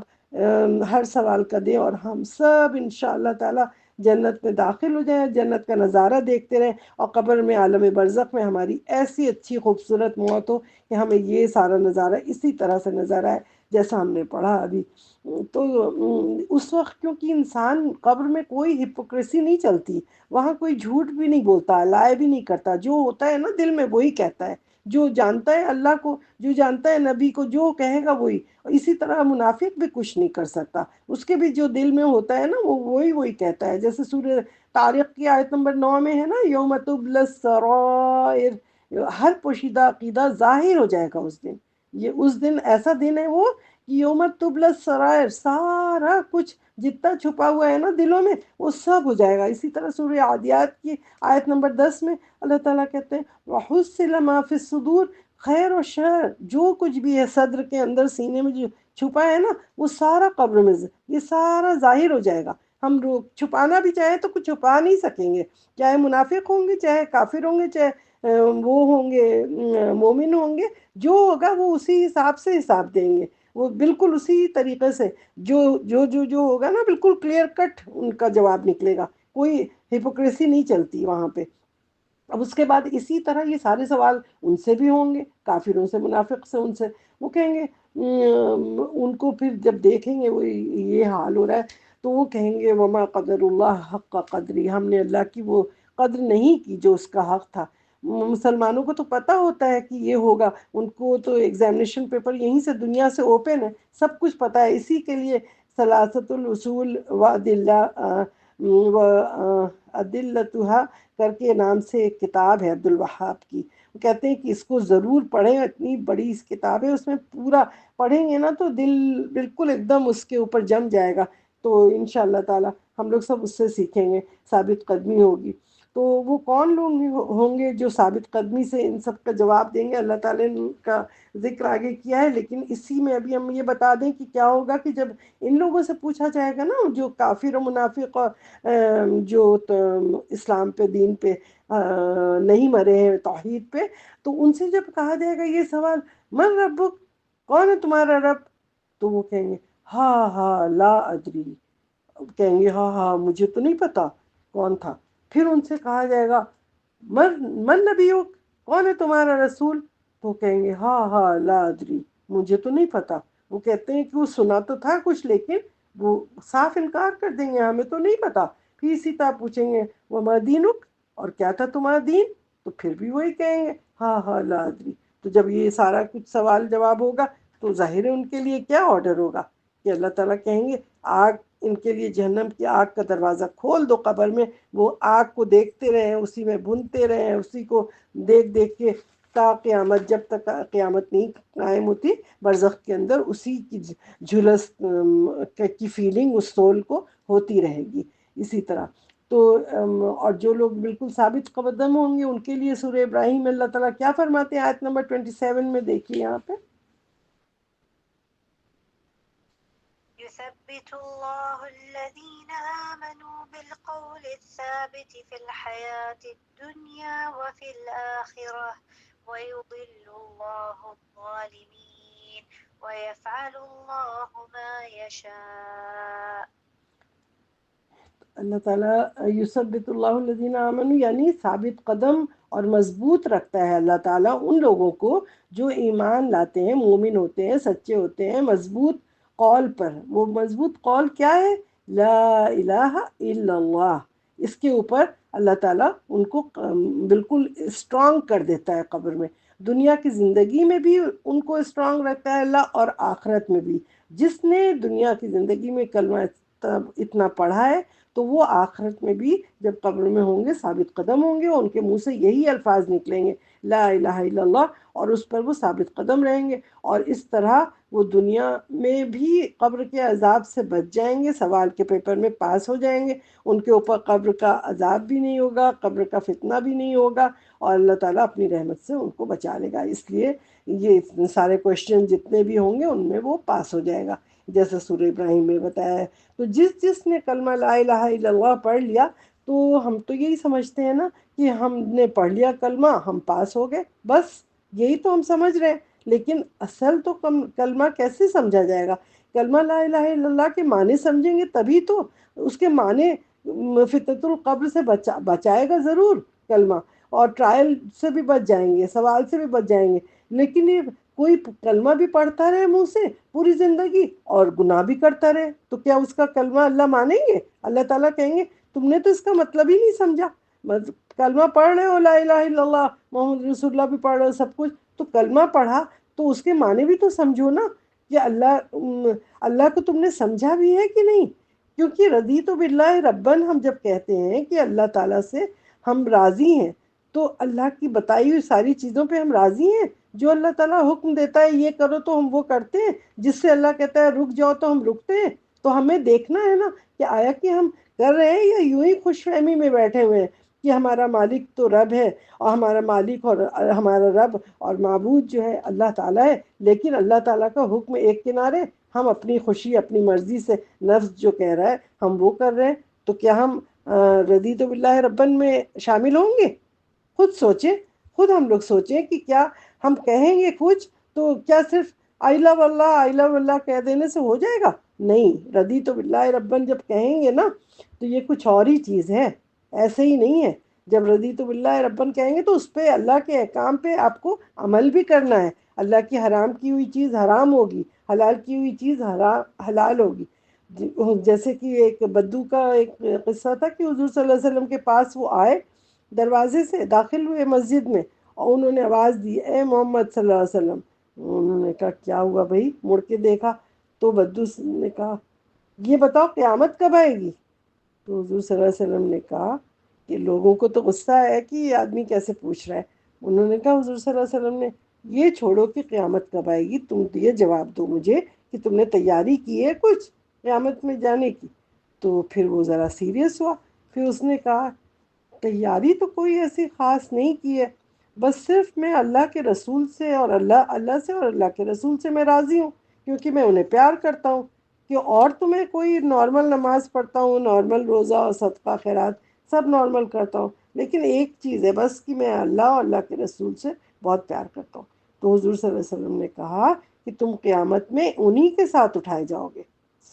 ہر سوال کا دیں، اور ہم سب انشاءاللہ تعالیٰ جنت میں داخل ہو جائیں، جنت کا نظارہ دیکھتے رہیں، اور قبر میں عالم برزخ میں ہماری ایسی اچھی خوبصورت موت ہو کہ ہمیں یہ سارا نظارہ اسی طرح سے نظر آئے جیسا ہم نے پڑھا ابھی۔ تو اس وقت کیونکہ انسان قبر میں کوئی ہپوکریسی نہیں چلتی، وہاں کوئی جھوٹ بھی نہیں بولتا، لائے بھی نہیں کرتا، جو ہوتا ہے نا دل میں وہی کہتا ہے، جو جانتا ہے اللہ کو، جو جانتا ہے نبی کو، جو کہے گا وہی۔ اسی طرح منافق بھی کچھ نہیں کر سکتا، اس کے بھی جو دل میں ہوتا ہے نا وہ وہی کہتا ہے۔ جیسے سورہ طارق کی آیت نمبر 9 میں ہے نا یوم تبلی السرائر، ہر پوشیدہ عقیدہ ظاہر ہو جائے گا اس دن۔ یہ اس دن ایسا دن ہے وہ کہ یوم تبلی السرائر، سارا کچھ جتنا چھپا ہوا ہے نا دلوں میں وہ سب ہو جائے گا۔ اسی طرح سورہ عادیات کی آیت نمبر 10 میں اللہ تعالیٰ کہتے ہیں وَحُصِّلَ مَا فِي الصُّدُورِ، خیر و شر جو کچھ بھی ہے صدر کے اندر سینے میں جو چھپا ہے نا وہ سارا قبر میں یہ سارا ظاہر ہو جائے گا۔ ہم چھپانا بھی چاہیں تو کچھ چھپا نہیں سکیں گے، چاہے منافق ہوں گے، چاہے کافر ہوں گے، چاہے وہ ہوں گے مومن ہوں گے، جو ہوگا وہ اسی حساب سے حساب دیں گے، وہ بالکل اسی طریقے سے جو ہوگا نا بالکل کلیئر کٹ ان کا جواب نکلے گا، کوئی ہپوکریسی نہیں چلتی وہاں پہ۔ اب اس کے بعد اسی طرح یہ سارے سوال ان سے بھی ہوں گے، کافروں سے، منافق سے، ان سے وہ کہیں گے ان کو پھر جب دیکھیں گے وہ یہ حال ہو رہا ہے تو وہ کہیں گے وما قدر اللہ حق قدری، ہم نے اللہ کی وہ قدر نہیں کی جو اس کا حق تھا۔ مسلمانوں کو تو پتہ ہوتا ہے کہ یہ ہوگا، ان کو تو ایگزامینیشن پیپر یہیں سے دنیا سے اوپن ہے، سب کچھ پتہ ہے۔ اسی کے لیے ثلاثت الاصول و ادلتها کر کے نام سے ایک کتاب ہے عبد الوہاب کی، وہ کہتے ہیں کہ اس کو ضرور پڑھیں، اتنی بڑی اس کتاب ہے، اس میں پورا پڑھیں گے نا تو دل بالکل ایک دم اس کے اوپر جم جائے گا۔ تو انشاءاللہ تعالی ہم لوگ سب اس سے سیکھیں گے، ثابت قدمی ہوگی۔ تو وہ کون لوگ ہوں گے جو ثابت قدمی سے ان سب کا جواب دیں گے؟ اللہ تعالیٰ نے کا ذکر آگے کیا ہے، لیکن اسی میں ابھی ہم یہ بتا دیں کہ کیا ہوگا کہ جب ان لوگوں سے پوچھا جائے گا نا، جو کافر و منافق اور جو اسلام پہ دین پہ نہیں مرے ہیں توحید پہ، تو ان سے جب کہا جائے گا یہ سوال من ربک، کون ہے تمہارا رب، تو وہ کہیں گے ہاں ہاں لا ادری، کہیں گے ہاں ہاں مجھے تو نہیں پتا کون تھا۔ پھر ان سے کہا جائے گا من نبیک، کون ہے تمہارا رسول، تو کہیں گے ہاں ہاں لا ادری، مجھے تو نہیں پتا۔ وہ کہتے ہیں کہ وہ سنا تو تھا کچھ، لیکن وہ صاف انکار کر دیں گے، ہمیں تو نہیں پتا۔ پھر اسی طرح پوچھیں گے وما دینک، اور کیا تھا تمہارا دین، تو پھر بھی وہی کہیں گے ہاں ہاں لا ادری۔ تو جب یہ سارا کچھ سوال جواب ہوگا تو ظاہر ہے ان کے لیے کیا آرڈر ہوگا کہ اللہ تعالیٰ کہیں گے آگ، ان کے لیے جہنم کی آگ کا دروازہ کھول دو، قبر میں وہ آگ کو دیکھتے رہیں، اسی میں بھنتے رہیں، اسی کو دیکھ دیکھ کے تا قیامت، جب تک قیامت نہیں قائم ہوتی برزخ کے اندر اسی کی جھلس کی فیلنگ اس سول کو ہوتی رہے گی اسی طرح۔ تو اور جو لوگ بالکل ثابت قدم ہوں گے ان کے لیے سورہ ابراہیم میں اللہ تعالیٰ کیا فرماتے ہیں؟ آیت نمبر 27 میں دیکھیے یہاں پہ، يثبت الله الذين آمنوا بالقول الثابت في الحياة الدنيا وفي الآخرة ويضل الله الظالمين ويفعل الله ما يشاء۔ اللہ تعالیٰ یثبت اللہ الذین آمنوا یعنی ثابت قدم اور مضبوط رکھتا ہے اللہ تعالیٰ ان لوگوں کو جو ایمان لاتے ہیں، مومن ہوتے ہیں، سچے ہوتے ہیں، مضبوط قول پر۔ وہ مضبوط قول کیا ہے؟ لا الہ الا اللہ، اس کے اوپر اللہ تعالیٰ ان کو بالکل اسٹرانگ کر دیتا ہے، قبر میں، دنیا کی زندگی میں بھی ان کو اسٹرانگ رکھتا ہے اللہ، اور آخرت میں بھی۔ جس نے دنیا کی زندگی میں کلمہ اتنا پڑھا ہے تو وہ آخرت میں بھی جب قبر میں ہوں گے ثابت قدم ہوں گے، ان کے منہ سے یہی الفاظ نکلیں گے لا الہ الا اللہ، اور اس پر وہ ثابت قدم رہیں گے، اور اس طرح وہ دنیا میں بھی قبر کے عذاب سے بچ جائیں گے، سوال کے پیپر میں پاس ہو جائیں گے، ان کے اوپر قبر کا عذاب بھی نہیں ہوگا، قبر کا فتنہ بھی نہیں ہوگا، اور اللہ تعالیٰ اپنی رحمت سے ان کو بچا لے گا۔ اس لیے یہ اتنے سارے کوشچن جتنے بھی ہوں گے ان میں وہ پاس ہو جائے گا، جیسے سورہ ابراہیم میں بتایا ہے۔ تو جس نے کلمہ لا الہ الا اللہ پڑھ لیا، تو ہم تو یہی سمجھتے ہیں نا کہ ہم نے پڑھ لیا کلمہ، ہم پاس ہو گئے، بس یہی تو ہم سمجھ رہے ہیں۔ لیکن اصل تو کلمہ کیسے سمجھا جائے گا؟ کلمہ لا الہ الا اللہ کے معنی سمجھیں گے تبھی تو، اس کے معنی فتنۃ القبر سے بچائے گا ضرور کلمہ، اور ٹرائل سے بھی بچ جائیں گے، سوال سے بھی بچ جائیں گے۔ لیکن یہ کوئی کلمہ بھی پڑھتا رہے منہ سے پوری زندگی اور گناہ بھی کرتا رہے، تو کیا اس کا کلمہ اللہ مانیں گے؟ اللہ تعالیٰ کہیں گے تم نے تو اس کا مطلب ہی نہیں سمجھا، بس کلمہ پڑھ رہے ہو لا الہ الا اللہ محمد رسول اللہ بھی پڑھ رہے ہو سب کچھ، تو کلمہ پڑھا تو اس کے معنی بھی تو سمجھو نا، کہ اللہ کو تم نے سمجھا بھی ہے کہ نہیں؟ کیونکہ رضیت باللہ ربن ہم جب کہتے ہیں کہ اللہ تعالیٰ سے ہم راضی ہیں، تو اللہ کی بتائی ہوئی ساری چیزوں پہ ہم راضی ہیں، جو اللہ تعالیٰ حکم دیتا ہے یہ کرو تو ہم وہ کرتے ہیں، جس سے اللہ کہتا ہے رک جاؤ تو ہم رکتے ہیں۔ تو ہمیں دیکھنا ہے نا کہ آیا کہ ہم کر رہے ہیں یا یوں ہی خوش فہمی میں بیٹھے ہوئے ہیں کہ ہمارا مالک تو رب ہے، اور ہمارا مالک اور ہمارا رب اور معبود جو ہے اللہ تعالیٰ ہے، لیکن اللہ تعالیٰ کا حکم ایک کنارے، ہم اپنی خوشی اپنی مرضی سے نفس جو کہہ رہا ہے ہم وہ کر رہے ہیں۔ تو کیا ہم رضیت باللہ ربن میں شامل ہوں گے؟ خود سوچیں، خود ہم لوگ سوچیں کہ کیا ہم کہیں گے کچھ تو کیا صرف آئی لو اللہ آئی لو اللہ کہہ دینے سے ہو جائے گا؟ نہیں، رضیت باللہ ربن جب کہیں گے نا تو یہ کچھ اور ہی چیز ہے، ایسے ہی نہیں ہے۔ جب رضیت باللہ ربن کہیں گے تو اس پہ اللہ کے احکام پہ آپ کو عمل بھی کرنا ہے، اللہ کی حرام کی ہوئی چیز حرام ہوگی، حلال کی ہوئی چیز حلال ہوگی۔ جیسے کہ ایک بدو کا ایک قصہ تھا کہ حضور صلی اللہ علیہ وسلم کے پاس وہ آئے، دروازے سے داخل ہوئے مسجد میں، اور انہوں نے آواز دی، اے محمد صلی اللہ علیہ وسلم۔ انہوں نے کہا کیا ہوا بھائی؟ مڑ کے دیکھا تو بدو نے کہا یہ بتاؤ قیامت کب آئے گی؟ تو حضور صلی اللہ علیہ وسلم نے کہا کہ لوگوں کو تو غصہ ہے کہ یہ آدمی کیسے پوچھ رہا ہے۔ انہوں نے کہا حضور صلی اللہ علیہ وسلم نے، یہ چھوڑو کہ قیامت کب آئے گی، تم یہ جواب دو مجھے کہ تم نے تیاری کی ہے کچھ قیامت میں جانے کی؟ تو پھر وہ ذرا سیریس ہوا، پھر اس نے کہا تیاری تو کوئی ایسی خاص نہیں کی ہے، بس صرف میں اللہ کے رسول سے اور اللہ سے اور اللہ کے رسول سے میں راضی ہوں، کیونکہ میں انہیں پیار کرتا ہوں۔ کہ اور تو میں کوئی نارمل نماز پڑھتا ہوں، نارمل روزہ اور صدقہ خیرات سب نارمل کرتا ہوں، لیکن ایک چیز ہے بس کہ میں اللہ اور اللہ کے رسول سے بہت پیار کرتا ہوں۔ تو حضور صلی اللہ علیہ وسلم نے کہا کہ تم قیامت میں انہی کے ساتھ اٹھائے جاؤ گے۔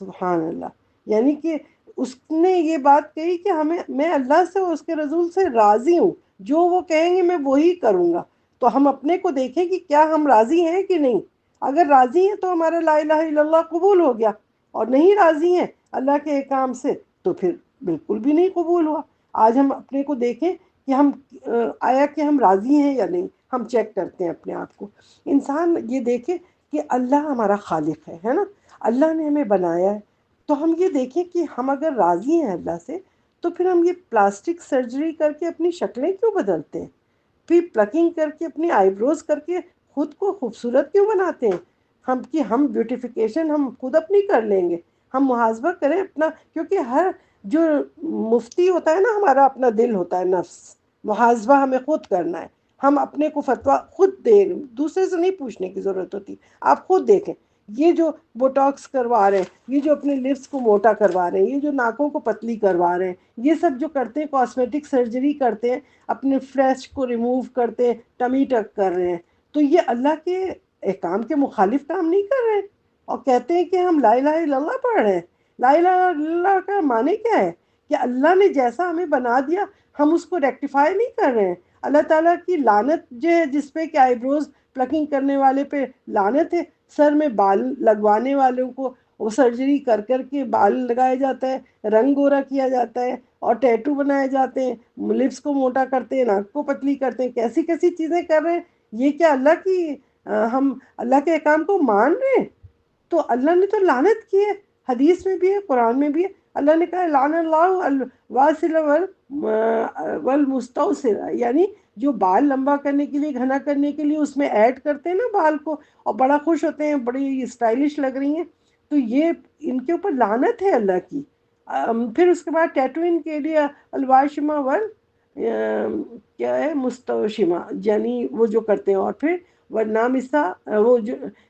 سبحان اللہ! یعنی کہ اس نے یہ بات کہی کہ میں اللہ سے اور اس کے رسول سے راضی ہوں، جو وہ کہیں گے میں وہی کروں گا۔ تو ہم اپنے کو دیکھیں کہ کیا ہم راضی ہیں کہ نہیں۔ اگر راضی ہیں تو ہمارا لا الہ الا اللہ قبول ہو گیا، اور نہیں راضی ہیں اللہ کے احکام سے تو پھر بالکل بھی نہیں قبول ہوا۔ آج ہم اپنے کو دیکھیں کہ ہم آیا کہ ہم راضی ہیں یا نہیں، ہم چیک کرتے ہیں اپنے آپ کو۔ انسان یہ دیکھے کہ اللہ ہمارا خالق ہے نا، اللہ نے ہمیں بنایا ہے، تو ہم یہ دیکھیں کہ ہم اگر راضی ہیں اللہ سے تو پھر ہم یہ پلاسٹک سرجری کر کے اپنی شکلیں کیوں بدلتے ہیں؟ پھر پلکنگ کر کے اپنی آئی بروز کر کے خود کو خوبصورت کیوں بناتے ہیں؟ ہم بیوٹیفیکیشن ہم خود اپنی کر لیں گے۔ ہم محاسبہ کریں اپنا، کیونکہ ہر جو مفتی ہوتا ہے نا، ہمارا اپنا دل ہوتا ہے، نفس۔ محاسبہ ہمیں خود کرنا ہے، ہم اپنے کو فتویٰ خود دیں، دوسرے سے نہیں پوچھنے کی ضرورت ہوتی۔ آپ خود دیکھیں، یہ جو بوٹاکس کروا رہے ہیں، یہ جو اپنے لپس کو موٹا کروا رہے ہیں، یہ جو ناکوں کو پتلی کروا رہے ہیں، یہ سب جو کرتے ہیں کاسمیٹک سرجری کرتے ہیں، اپنے فلیش کو ریموو کرتے ہیں، ٹمی ٹک کر رہے ہیں، تو یہ اللہ کے احکام کے مخالف کام نہیں کر رہے ہیں؟ اور کہتے ہیں کہ ہم لا الہ الا اللہ پڑھ رہے ہیں۔ لا الہ الا اللہ کا معنی کیا ہے؟ کہ اللہ نے جیسا ہمیں بنا دیا ہم اس کو ریکٹیفائی نہیں کر رہے ہیں۔ اللہ تعالیٰ کی لعنت جو ہے جس پہ کہ آئی بروز پلکنگ کرنے والے پہ لعنت ہے، سر میں بال لگوانے والوں کو وہ سرجری کر کر کے بال لگایا جاتا ہے، رنگ گورا کیا جاتا ہے، اور ٹیٹو بنائے جاتے ہیں، لپس کو موٹا کرتے ہیں، ناک کو پتلی کرتے ہیں، کیسی کیسی چیزیں کر رہے ہیں۔ یہ کیا اللہ کی ہم اللہ کے احکام کو مان رہے ہیں؟ تو اللہ نے تو لعنت کی ہے، حدیث میں بھی ہے، قرآن میں بھی ہے۔ اللہ نے کہا لعن اللہ الواسل والمستوصل، یعنی جو بال لمبا کرنے کے لیے، گھنا کرنے کے لیے اس میں ایڈ کرتے ہیں نا بال کو، اور بڑا خوش ہوتے ہیں، بڑی اسٹائلش لگ رہی ہیں، تو یہ ان کے اوپر لعنت ہے اللہ کی۔ پھر اس کے بعد ٹیٹوئنگ کے لیے الواشمہ کیا ہے، مستوشمہ، یعنی وہ جو کرتے ہیں، اور پھر ورنامسا، وہ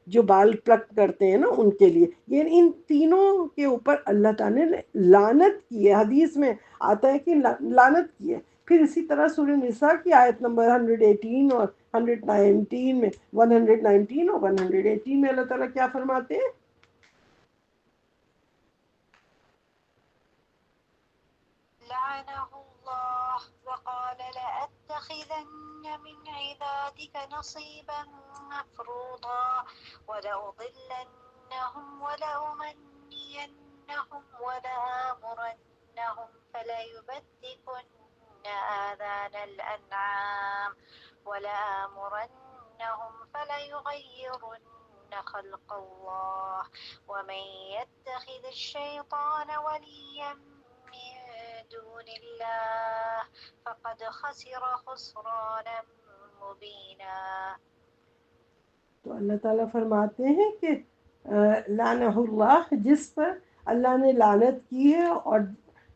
جو بال پلک کرتے ہیں نا ان کے لیے، یہ ان تینوں کے اوپر اللہ تعالیٰ نے لعنت کی ہے۔ حدیث میں آتا ہے کہ لعنت کی ہے۔ پھر اسی طرح سورہ نساء کی آیت نمبر 118 اور 119 میں، 119 اور 118 میں اللہ تعالیٰ کیا فرماتے ہیں؟ لعنه الله وقال لأتخذن من عبادك نصيبا مفروضا ولأضلنهم ولأمنينهم ولآمرنهم فليبتكن آذان الأنعام ولآمرنهم فليغيرن خلق الله ومن يتخذ الشيطان وليا من دون الله فقد خسر خسرانا مبینا۔ تو اللہ تعالیٰ فرماتے ہیں کہ لعنہ اللہ، جس پر اللہ نے لعنت کی ہے، اور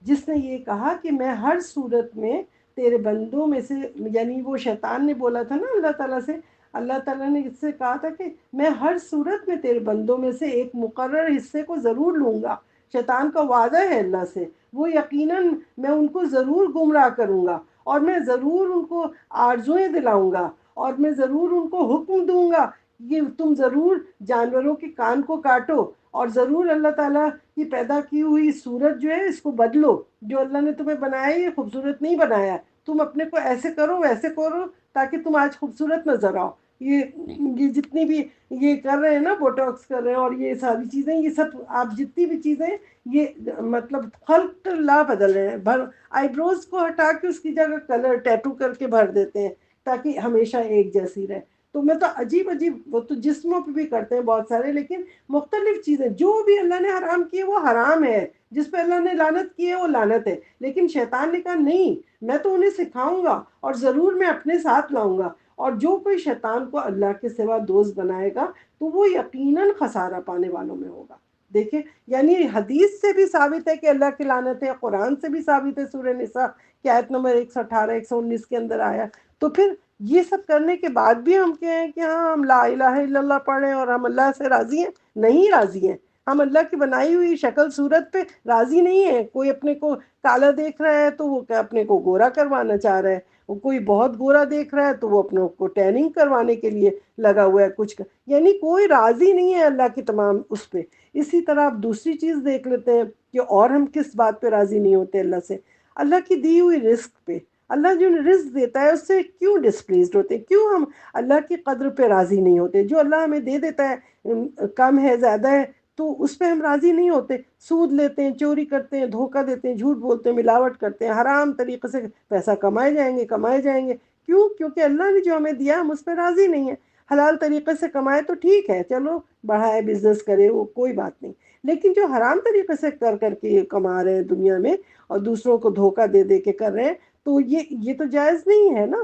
جس نے یہ کہا کہ میں ہر صورت میں تیرے بندوں میں سے، یعنی وہ شیطان نے بولا تھا نا اللہ تعالیٰ سے، اللہ تعالیٰ نے اس سے کہا تھا کہ میں ہر صورت میں تیرے بندوں میں سے ایک مقرر حصے کو ضرور لوں گا۔ شیطان کا وعدہ ہے اللہ سے، وہ یقیناً میں ان کو ضرور گمراہ کروں گا، اور میں ضرور ان کو آرزوئیں دلاؤں گا، اور میں ضرور ان کو حکم دوں گا کہ تم ضرور جانوروں کے کان کو کاٹو، اور ضرور اللہ تعالیٰ کی پیدا کی ہوئی صورت جو ہے اس کو بدلو، جو اللہ نے تمہیں بنایا یہ خوبصورت نہیں بنایا، تم اپنے کو ایسے کرو ویسے کرو تاکہ تم آج خوبصورت نظر آؤ۔ یہ جتنی بھی یہ کر رہے ہیں نا، بوٹاکس کر رہے ہیں اور یہ ساری چیزیں، یہ سب آپ جتنی بھی چیزیں یہ مطلب خلق لا بدل رہے ہیں. آئی بروز کو ہٹا کے اس کی جگہ کلر ٹیٹو کر کے بھر دیتے ہیں تاکہ ہمیشہ ایک جیسی رہے. تو میں تو عجیب عجیب، وہ تو جسموں پہ بھی کرتے ہیں بہت سارے، لیکن مختلف چیزیں جو بھی اللہ نے حرام کی ہے وہ حرام ہے، جس پہ اللہ نے لعنت کی ہے وہ لعنت ہے. لیکن شیطان نے کہا نہیں، میں تو انہیں سکھاؤں گا اور ضرور میں اپنے ساتھ لاؤں گا. اور جو کوئی شیطان کو اللہ کے سوا دوست بنائے گا تو وہ یقیناً خسارہ پانے والوں میں ہوگا. دیکھیں، یعنی حدیث سے بھی ثابت ہے کہ اللہ کی لعنت ہے، قرآن سے بھی ثابت ہے، سورہ نساء کی آیت نمبر 118 119 کے اندر آیا. تو پھر یہ سب کرنے کے بعد بھی ہم کہیں کہ ہاں ہم لا الہ الا اللہ پڑھیں اور ہم اللہ سے راضی ہیں؟ نہیں راضی ہیں. ہم اللہ کی بنائی ہوئی شکل صورت پہ راضی نہیں ہیں. کوئی اپنے کو کالا دیکھ رہا ہے تو وہ اپنے کو گورا کروانا چاہ رہا ہے، کوئی بہت گورا دیکھ رہا ہے تو وہ اپنے کو ٹیننگ کروانے کے لیے لگا ہوا ہے کچھ یعنی کوئی راضی نہیں ہے اللہ کی تمام اس پہ. اسی طرح آپ دوسری چیز دیکھ لیتے ہیں کہ اور ہم کس بات پہ راضی نہیں ہوتے اللہ سے؟ اللہ کی دی ہوئی رزق پہ. اللہ جو رزق دیتا ہے اس سے کیوں ڈسپلیزڈ ہوتے، کیوں ہم اللہ کی قدر پہ راضی نہیں ہوتے؟ جو اللہ ہمیں دے دیتا ہے، کم ہے زیادہ ہے، تو اس پہ ہم راضی نہیں ہوتے. سود لیتے ہیں، چوری کرتے ہیں، دھوکہ دیتے ہیں، جھوٹ بولتے ہیں، ملاوٹ کرتے ہیں، حرام طریقے سے پیسہ کمائے جائیں گے کمائے جائیں گے. کیوں؟ کیونکہ اللہ نے جو ہمیں دیا ہم اس پہ راضی نہیں ہیں. حلال طریقے سے کمائے تو ٹھیک ہے، چلو بڑھائے بزنس کرے، وہ کوئی بات نہیں. لیکن جو حرام طریقے سے کر کر کے کما رہے ہیں دنیا میں اور دوسروں کو دھوکہ دے دے کے کر رہے ہیں، تو یہ تو جائز نہیں ہے نا.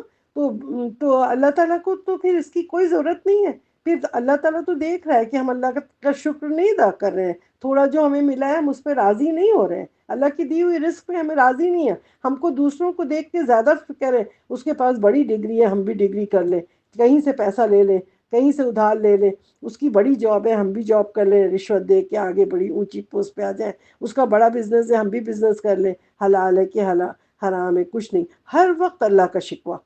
تو اللہ تعالیٰ کو تو پھر اس کی کوئی ضرورت نہیں ہے. پھر اللہ تعالیٰ تو دیکھ رہا ہے کہ ہم اللہ کا شکر نہیں ادا کر رہے ہیں، تھوڑا جو ہمیں ملا ہے ہم اس پہ راضی نہیں ہو رہے ہیں، اللہ کی دی ہوئی رزق پہ ہمیں راضی نہیں ہے. ہم کو دوسروں کو دیکھ کے زیادہ فکر ہے، اس کے پاس بڑی ڈگری ہے ہم بھی ڈگری کر لیں، کہیں سے پیسہ لے لیں، کہیں سے ادھار لے لیں، اس کی بڑی جاب ہے ہم بھی جاب کر لیں، رشوت دے کے آگے بڑی اونچی پوسٹ پہ آ جائیں. اس کا بڑا بزنس ہے ہم بھی بزنس کر لیں. حلال ہے کہ حرام ہے کچھ نہیں، ہر وقت اللہ کا شکوہ.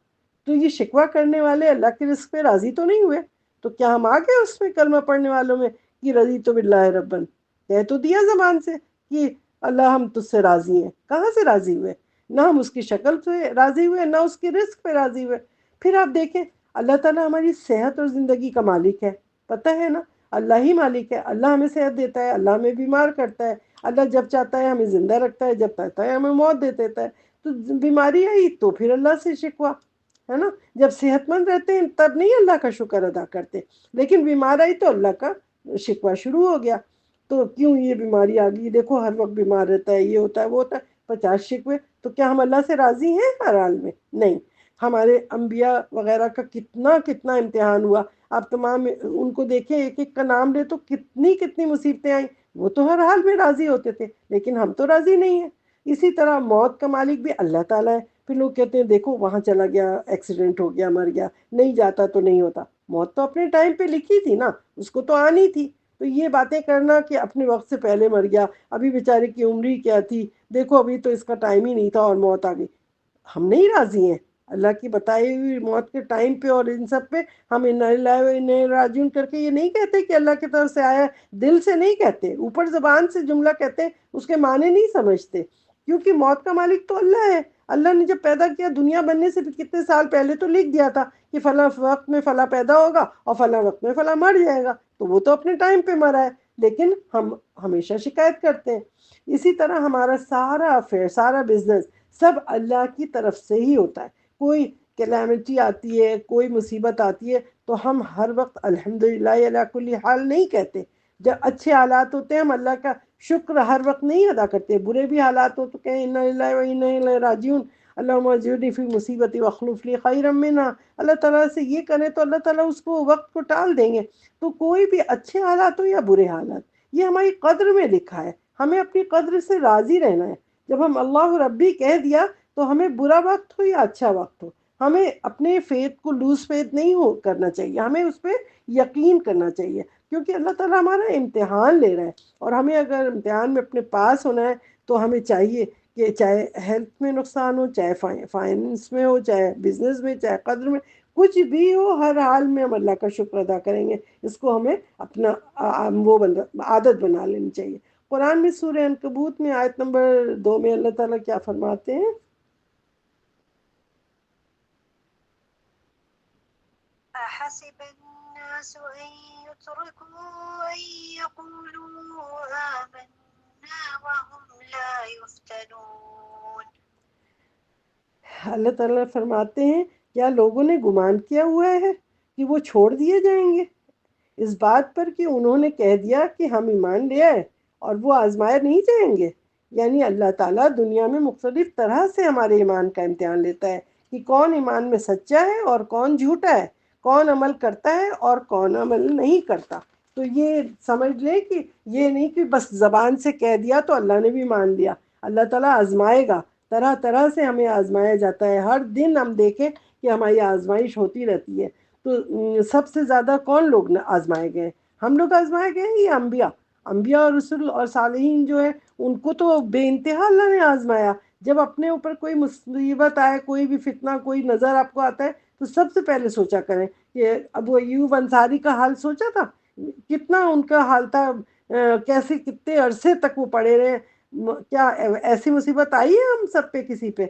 تو یہ شکوہ کرنے والے اللہ کے رزق پہ راضی تو نہیں ہوئے. تو کیا ہم آگے اس میں کلمہ پڑھنے والوں میں کہ رضیت باللہ ربن، کہہ تو دیا زبان سے کہ اللہ ہم تجھ سے راضی ہیں؟ کہاں سے راضی ہوئے؟ نہ ہم اس کی شکل سے راضی ہوئے، نہ اس کی رزق پہ راضی ہوئے. پھر آپ دیکھیں اللہ تعالیٰ ہماری صحت اور زندگی کا مالک ہے، پتہ ہے نا؟ اللہ ہی مالک ہے. اللہ ہمیں صحت دیتا ہے، اللہ ہمیں بیمار کرتا ہے، اللہ جب چاہتا ہے ہمیں زندہ رکھتا ہے، جب چاہتا ہے ہمیں موت دے دیتا ہے. تو بیماری آئی تو پھر اللہ سے شکوہ، ہے نا؟ جب صحت مند رہتے ہیں تب نہیں اللہ کا شکر ادا کرتے، لیکن بیمار آئی تو اللہ کا شکوہ شروع ہو گیا. تو کیوں یہ بیماری آ گئی، دیکھو ہر وقت بیمار رہتا ہے، یہ ہوتا ہے وہ ہوتا ہے، 50 شکوے. تو کیا ہم اللہ سے راضی ہیں ہر حال میں؟ نہیں. ہمارے انبیاء وغیرہ کا کتنا کتنا امتحان ہوا. آپ تمام ان کو دیکھیں، ایک ایک کا نام لے تو کتنی کتنی مصیبتیں آئیں. وہ تو ہر حال میں راضی ہوتے تھے، لیکن ہم تو راضی نہیں ہیں. اسی طرح موت کا مالک بھی اللہ تعالیٰ ہے. پھر لوگ کہتے ہیں دیکھو وہاں چلا گیا، ایکسیڈنٹ ہو گیا، مر گیا، نہیں جاتا تو نہیں ہوتا. موت تو اپنے ٹائم پہ لکھی تھی نا، اس کو تو آنی تھی. تو یہ باتیں کرنا کہ اپنے وقت سے پہلے مر گیا، ابھی بیچارے کی عمر ہی کیا تھی، دیکھو ابھی تو اس کا ٹائم ہی نہیں تھا اور موت آ گئی. ہم نہیں راضی ہیں اللہ کی بتائی ہوئی موت کے ٹائم پہ اور ان سب پہ. ہم انا للہ و انا الیہ راجعون کر کے یہ نہیں کہتے کہ اللہ کی طرف سے آیا، دل سے نہیں کہتے، اوپر زبان سے جملہ کہتے ہیں، اس کے معنی نہیں سمجھتے. کیونکہ موت کا مالک تو اللہ ہے. اللہ نے جب پیدا کیا دنیا بننے سے کتنے سال پہلے تو لکھ دیا تھا کہ فلاں وقت میں فلاں پیدا ہوگا اور فلاں وقت میں فلاں مر جائے گا. تو وہ تو اپنے ٹائم پہ مرا ہے، لیکن ہم ہمیشہ شکایت کرتے ہیں. اسی طرح ہمارا سارا افیئر، سارا بزنس سب اللہ کی طرف سے ہی ہوتا ہے. کوئی کلیمٹی آتی ہے، کوئی مصیبت آتی ہے تو ہم ہر وقت الحمدللہ علی کل حال نہیں کہتے. جب اچھے حالات ہوتے ہیں ہم اللہ کا شکر ہر وقت نہیں ادا کرتے. برے بھی حالات ہو تو کہیں انا للہ و انا الیہ راجعون، اللہم اجرنی فی مصیبتی واخلف لی خیرا منہا. اللہ تعالیٰ سے یہ کریں تو اللہ تعالیٰ اس کو وقت کو ٹال دیں گے. تو کوئی بھی اچھے حالات ہو یا برے حالات، یہ ہماری قدر میں لکھا ہے. ہمیں اپنی قدر سے راضی رہنا ہے. جب ہم اللہ ربی کہہ دیا تو ہمیں برا وقت ہو یا اچھا وقت ہو، ہمیں اپنے فیتھ کو لوز فیتھ نہیں کرنا چاہیے، ہمیں اس پہ یقین کرنا چاہیے. کیونکہ اللہ تعالیٰ ہمارا امتحان لے رہا ہے، اور ہمیں اگر امتحان میں اپنے پاس ہونا ہے تو ہمیں چاہیے کہ چاہے ہیلتھ میں نقصان ہو، چاہے فائننس میں ہو، چاہے بزنس میں، چاہے قدر میں، کچھ بھی ہو، ہر حال میں ہم اللہ کا شکر ادا کریں گے. اس کو ہمیں اپنا عادت بنا لینی چاہیے. قرآن میں سورہ عنکبوت میں آیت نمبر 2 میں اللہ تعالیٰ کیا فرماتے ہیں؟ أحسب الناس أن يتركوا أن يقولوا آمنا وهم لا يفتنون۔ اللہ تعالیٰ فرماتے ہیں کیا لوگوں نے گمان کیا ہوا ہے کہ وہ چھوڑ دیے جائیں گے اس بات پر کہ انہوں نے کہہ دیا کہ ہم ایمان لے آئے اور وہ آزمائے نہیں جائیں گے؟ یعنی اللہ تعالیٰ دنیا میں مختلف طرح سے ہمارے ایمان کا امتحان لیتا ہے کہ کون ایمان میں سچا ہے اور کون جھوٹا ہے، کون عمل کرتا ہے اور کون عمل نہیں کرتا۔ تو یہ سمجھ لیں کہ یہ نہیں کہ بس زبان سے کہہ دیا تو اللہ نے بھی مان لیا، اللہ تعالیٰ آزمائے گا، طرح طرح سے ہمیں آزمایا جاتا ہے۔ ہر دن ہم دیکھیں کہ ہماری آزمائش ہوتی رہتی ہے۔ تو سب سے زیادہ کون لوگ آزمائے گئے؟ ہم لوگ آزمائے گئے ہیں یا انبیاء اور رسول اور صالحین جو ہے ان کو تو بے انتہا اللہ نے آزمایا۔ جب اپنے اوپر کوئی مصیبت آئے، کوئی بھی فتنہ کوئی نظر آپ کو آتا ہے تو سب سے پہلے سوچا کریں کہ ابو ایوب انصاری کا حال سوچا تھا، کتنا ان کا حال تھا، کیسے کتنے عرصے تک وہ پڑے رہے۔ کیا ایسی مصیبت آئی ہے ہم سب پہ کسی پہ؟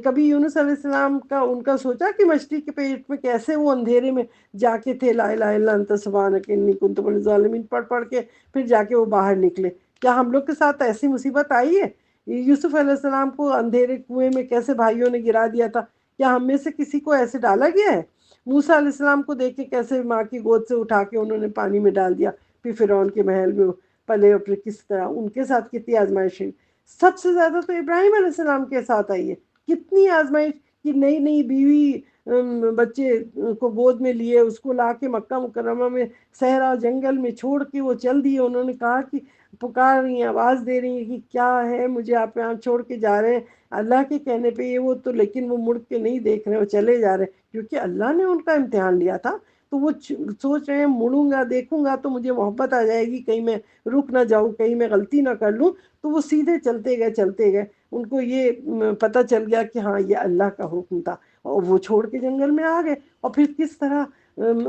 کبھی یونس علیہ السلام کا ان کا سوچا کہ مچھلی کے پیٹ میں کیسے وہ اندھیرے میں جا کے تھے، لا الہ الا انت سبحانک انی کنت من الظالمین پڑھ کے پھر جا کے وہ باہر نکلے؟ کیا ہم لوگ کے ساتھ ایسی مصیبت آئی ہے؟ یوسف علیہ السلام کو اندھیرے کنویں میں کیسے بھائیوں نے گرا دیا تھا، کیا ہم میں سے کسی کو ایسے ڈالا گیا ہے؟ موسیٰ علیہ السلام کو دیکھ کے کیسے ماں کی گود سے اٹھا کے انہوں نے پانی میں ڈال دیا، پھر فرعون کے محل میں پلے، اور پھر کس طرح ان کے ساتھ کتنی آزمائش ہوئی۔ سب سے زیادہ تو ابراہیم علیہ السلام کے ساتھ آئی ہے، کتنی آزمائش کہ نئی نئی بیوی بچے کو گود میں لیے، اس کو لا کے مکہ مکرمہ میں صحرا جنگل میں چھوڑ کے وہ چل دیے۔ انہوں نے کہا کہ پکار رہی ہیں، آواز دے رہی ہیں کہ کیا ہے، مجھے آپ یہاں چھوڑ کے جا رہے ہیں؟ اللہ کے کہنے پہ یہ وہ تو، لیکن وہ مڑ کے نہیں دیکھ رہے، وہ چلے جا رہے ہیں کیونکہ اللہ نے ان کا امتحان لیا تھا۔ تو وہ سوچ رہے ہیں مڑوں گا دیکھوں گا تو مجھے محبت آ جائے گی، کہیں میں رک نہ جاؤں، کہیں میں غلطی نہ کر لوں۔ تو وہ سیدھے چلتے گئے۔ ان کو یہ پتہ چل گیا کہ ہاں یہ اللہ کا حکم تھا، اور وہ چھوڑ کے جنگل میں آ گئے۔ اور پھر کس طرح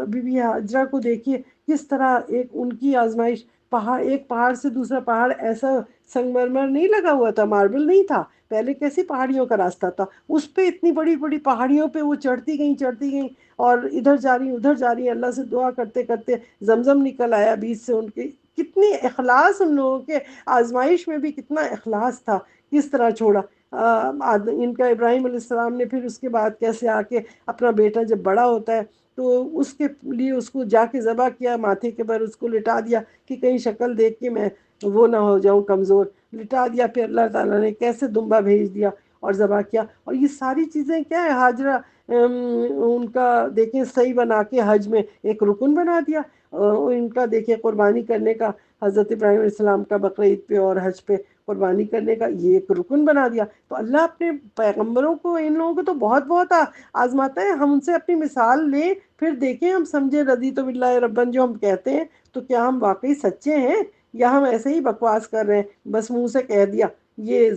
بی بی ہاجرہ کو دیکھیے، کس طرح ایک ان کی آزمائش، ایک پہاڑ سے دوسرا پہاڑ ایسا سنگ مرمر نہیں لگا ہوا تھا، ماربل نہیں تھا، پہلے کیسی پہاڑیوں کا راستہ تھا، اس پہ اتنی بڑی بڑی پہاڑیوں پہ وہ چڑھتی گئیں اور ادھر جا رہی ہیں، اللہ سے دعا کرتے کرتے زمزم نکل آیا بیچ سے ان کے۔ کتنی اخلاص ان لوگوں کے، آزمائش میں بھی کتنا اخلاص تھا، کس طرح چھوڑا۔ ان کا ابراہیم علیہ السلام نے پھر اس کے بعد کیسے آ کے اپنا بیٹا جب بڑا ہوتا ہے تو اس کے لیے اس کو جا کے ذبح کیا، ماتھے کے بر اس کو لٹا دیا کہ کہیں شکل دیکھ کے میں وہ نہ ہو جاؤں کمزور، لٹا دیا۔ پھر اللہ تعالیٰ نے کیسے دمبا بھیج دیا اور ذبح کیا۔ اور یہ ساری چیزیں کیا ہے، ہاجرہ ان کا دیکھیں صحیح بنا کے حج میں ایک رکن بنا دیا۔ ان کا دیکھیں قربانی کرنے کا، حضرت ابراہیم علیہ السلام کا بقرعید پہ اور حج پہ قربانی کرنے کا یہ ایک رکن بنا دیا۔ تو اللہ اپنے پیغمبروں کو، ان لوگوں کو تو بہت بہت آزماتا ہے۔ ہم ان سے اپنی مثال لیں، پھر دیکھیں ہم سمجھے رضیت باللہ ربن جو ہم کہتے ہیں تو کیا ہم واقعی سچے ہیں یا ہم ایسے ہی بکواس کر رہے ہیں، بس منہ سے کہہ دیا۔ یہ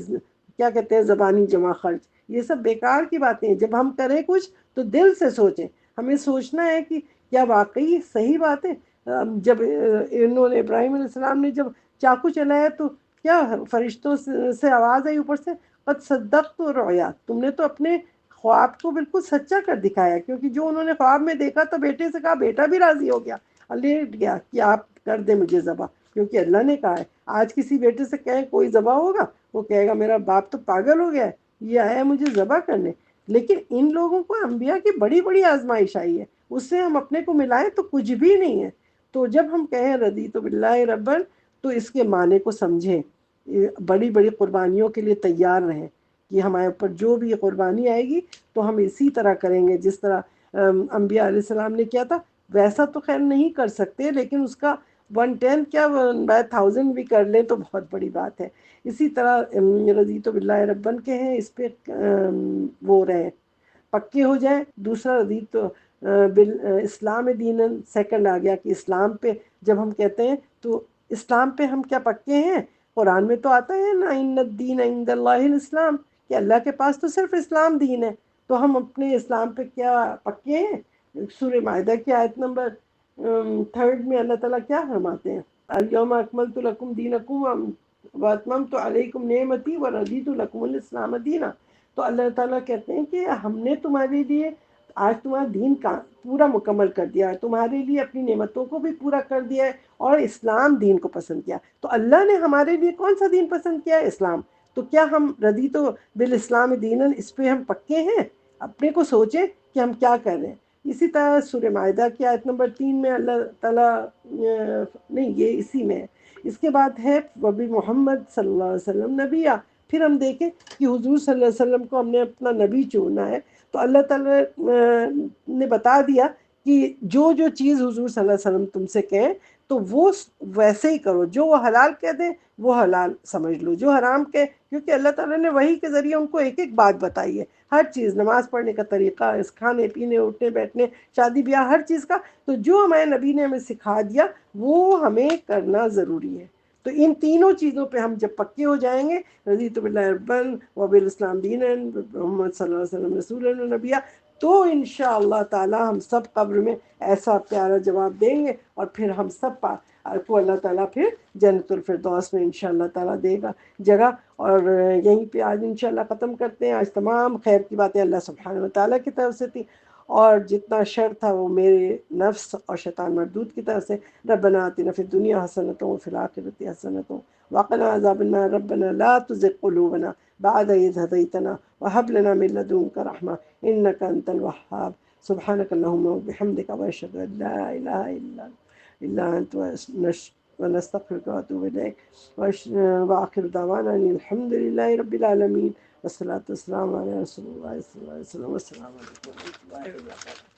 کیا کہتے ہیں، زبانی جمع خرچ، یہ سب بیکار کی باتیں ہیں۔ جب ہم کریں کچھ تو دل سے سوچیں، ہمیں سوچنا ہے کہ کیا واقعی صحیح بات ہے۔ جب انہوں نے ابراہیم علیہ السلام نے جب چاقو چلایا تو کیا فرشتوں سے آواز آئی اوپر سے، قد صدقت الرؤیا، تم نے تو اپنے خواب کو بالکل سچا کر دکھایا۔ کیونکہ جو انہوں نے خواب میں دیکھا تو بیٹے سے کہا، بیٹا بھی راضی ہو گیا، لیٹ گیا کہ آپ کر دیں مجھے ذبح، کیونکہ اللہ نے کہا ہے۔ آج کسی بیٹے سے کہیں کوئی ذبح ہوگا، وہ کہے گا میرا باپ تو پاگل ہو گیا ہے، یہ آیا مجھے ذبح کرنے۔ لیکن ان لوگوں کو انبیاء کی بڑی بڑی آزمائش آئی ہے، اس سے ہم اپنے کو ملائیں تو کچھ بھی نہیں ہے۔ تو جب ہم کہیں رضیت باللہ ربن تو اس کے معنی کو سمجھیں، بڑی بڑی قربانیوں کے لیے تیار رہیں کہ ہمارے اوپر جو بھی قربانی آئے گی تو ہم اسی طرح کریں گے جس طرح انبیاء علیہ السلام نے کیا تھا۔ ویسا تو خیر نہیں کر سکتے، لیکن اس کا 1/10 کیا 1/1000 بھی کر لیں تو بہت بڑی بات ہے۔ اسی طرح رضیت باللہ ربن کے ہیں، اس پہ وہ رہیں، پکے ہو جائیں۔ دوسرا رضیت اسلام دین، سیکنڈ آ گیا کہ اسلام پہ جب ہم کہتے ہیں تو اسلام پہ ہم کیا پکے ہیں؟ قرآن میں تو آتا ہے نا، ان الدین عند اللہ الاسلام، کہ اللہ کے پاس تو صرف اسلام دین ہے۔ تو ہم اپنے اسلام پہ کیا پکے ہیں؟ سورہ مائدہ کی آیت نمبر 3 میں اللہ تعالیٰ کیا فرماتے ہیں، الیوم اکملت لکم دینکم واتممت علیکم نعمتی ورضیت لکم الاسلام دینا۔ تو اللہ تعالیٰ کہتے ہیں کہ ہم نے تمہارے لیے آج تمہارا دین کا پورا مکمل کر دیا ہے، تمہارے لیے اپنی نعمتوں کو بھی پورا کر دیا ہے اور اسلام دین کو پسند کیا۔ تو اللہ نے ہمارے لیے کون سا دین پسند کیا ہے؟ اسلام۔ تو کیا ہم ردی تو بالاسلام دینن، اس پہ ہم پکے ہیں؟ اپنے کو سوچیں کہ ہم کیا کر رہے ہیں۔ اسی طرح سورہ معاہدہ کی آیت نمبر 3 میں اللہ تعالیٰ نہیں، یہ اسی میں ہے، اس کے بعد ہے وبی محمد صلی اللہ علیہ وسلم نبیہ۔ پھر ہم دیکھیں کہ حضور صلی اللہ علیہ وسلم کو ہم نے اپنا نبی چنا ہے، تو اللہ تعالیٰ نے بتا دیا کہ جو جو چیز حضور صلی اللہ علیہ وسلم تم سے کہیں تو وہ ویسے ہی کرو، جو وہ حلال کہہ دیں وہ حلال سمجھ لو، جو حرام کہے، کیونکہ اللہ تعالیٰ نے وحی کے ذریعے ان کو ایک ایک بات بتائی ہے، ہر چیز، نماز پڑھنے کا طریقہ، اس کھانے پینے، اٹھنے بیٹھنے، شادی بیاہ، ہر چیز کا۔ تو جو ہمارے نبی نے ہمیں سکھا دیا وہ ہمیں کرنا ضروری ہے۔ تو ان تینوں چیزوں پہ ہم جب پکے ہو جائیں گے، رضیت باللہ ربًا وبالاسلام دینا، محمد صلی اللہ علیہ وسلم رسولا ونبیہ، تو انشاءاللہ تعالی ہم سب قبر میں ایسا پیارا جواب دیں گے، اور پھر ہم سب کو اللہ تعالیٰ پھر جنت الفردوس میں انشاءاللہ تعالیٰ دے گا جگہ۔ اور یہیں پہ آج انشاءاللہ ختم کرتے ہیں۔ آج تمام خیر کی باتیں اللہ سبحانہ وتعالیٰ کی طرف سے تھی، اور جتنا شر تھا وہ میرے نفس اور شیطان مردود کی طرف سے۔ ربنا آتنا فی الدنیا حسنۃ وفی الآخرۃ حسنۃ وقنا عذاب النار، ربنا لا تزغ قلوبنا بعد إذ هديتنا وهب لنا من لدنك رحمة إنك أنت الوهاب، سبحانك اللهم وبحمدك وأشهد أن لا إله إلا أنت ونستغفرك ونتوب إليك، وآخر دعوانا أن الحمد لله رب العالمين، والصلاة والسلام على رسول الله صلى الله عليه وسلم، والسلام عليكم ورحمة الله وبركاته۔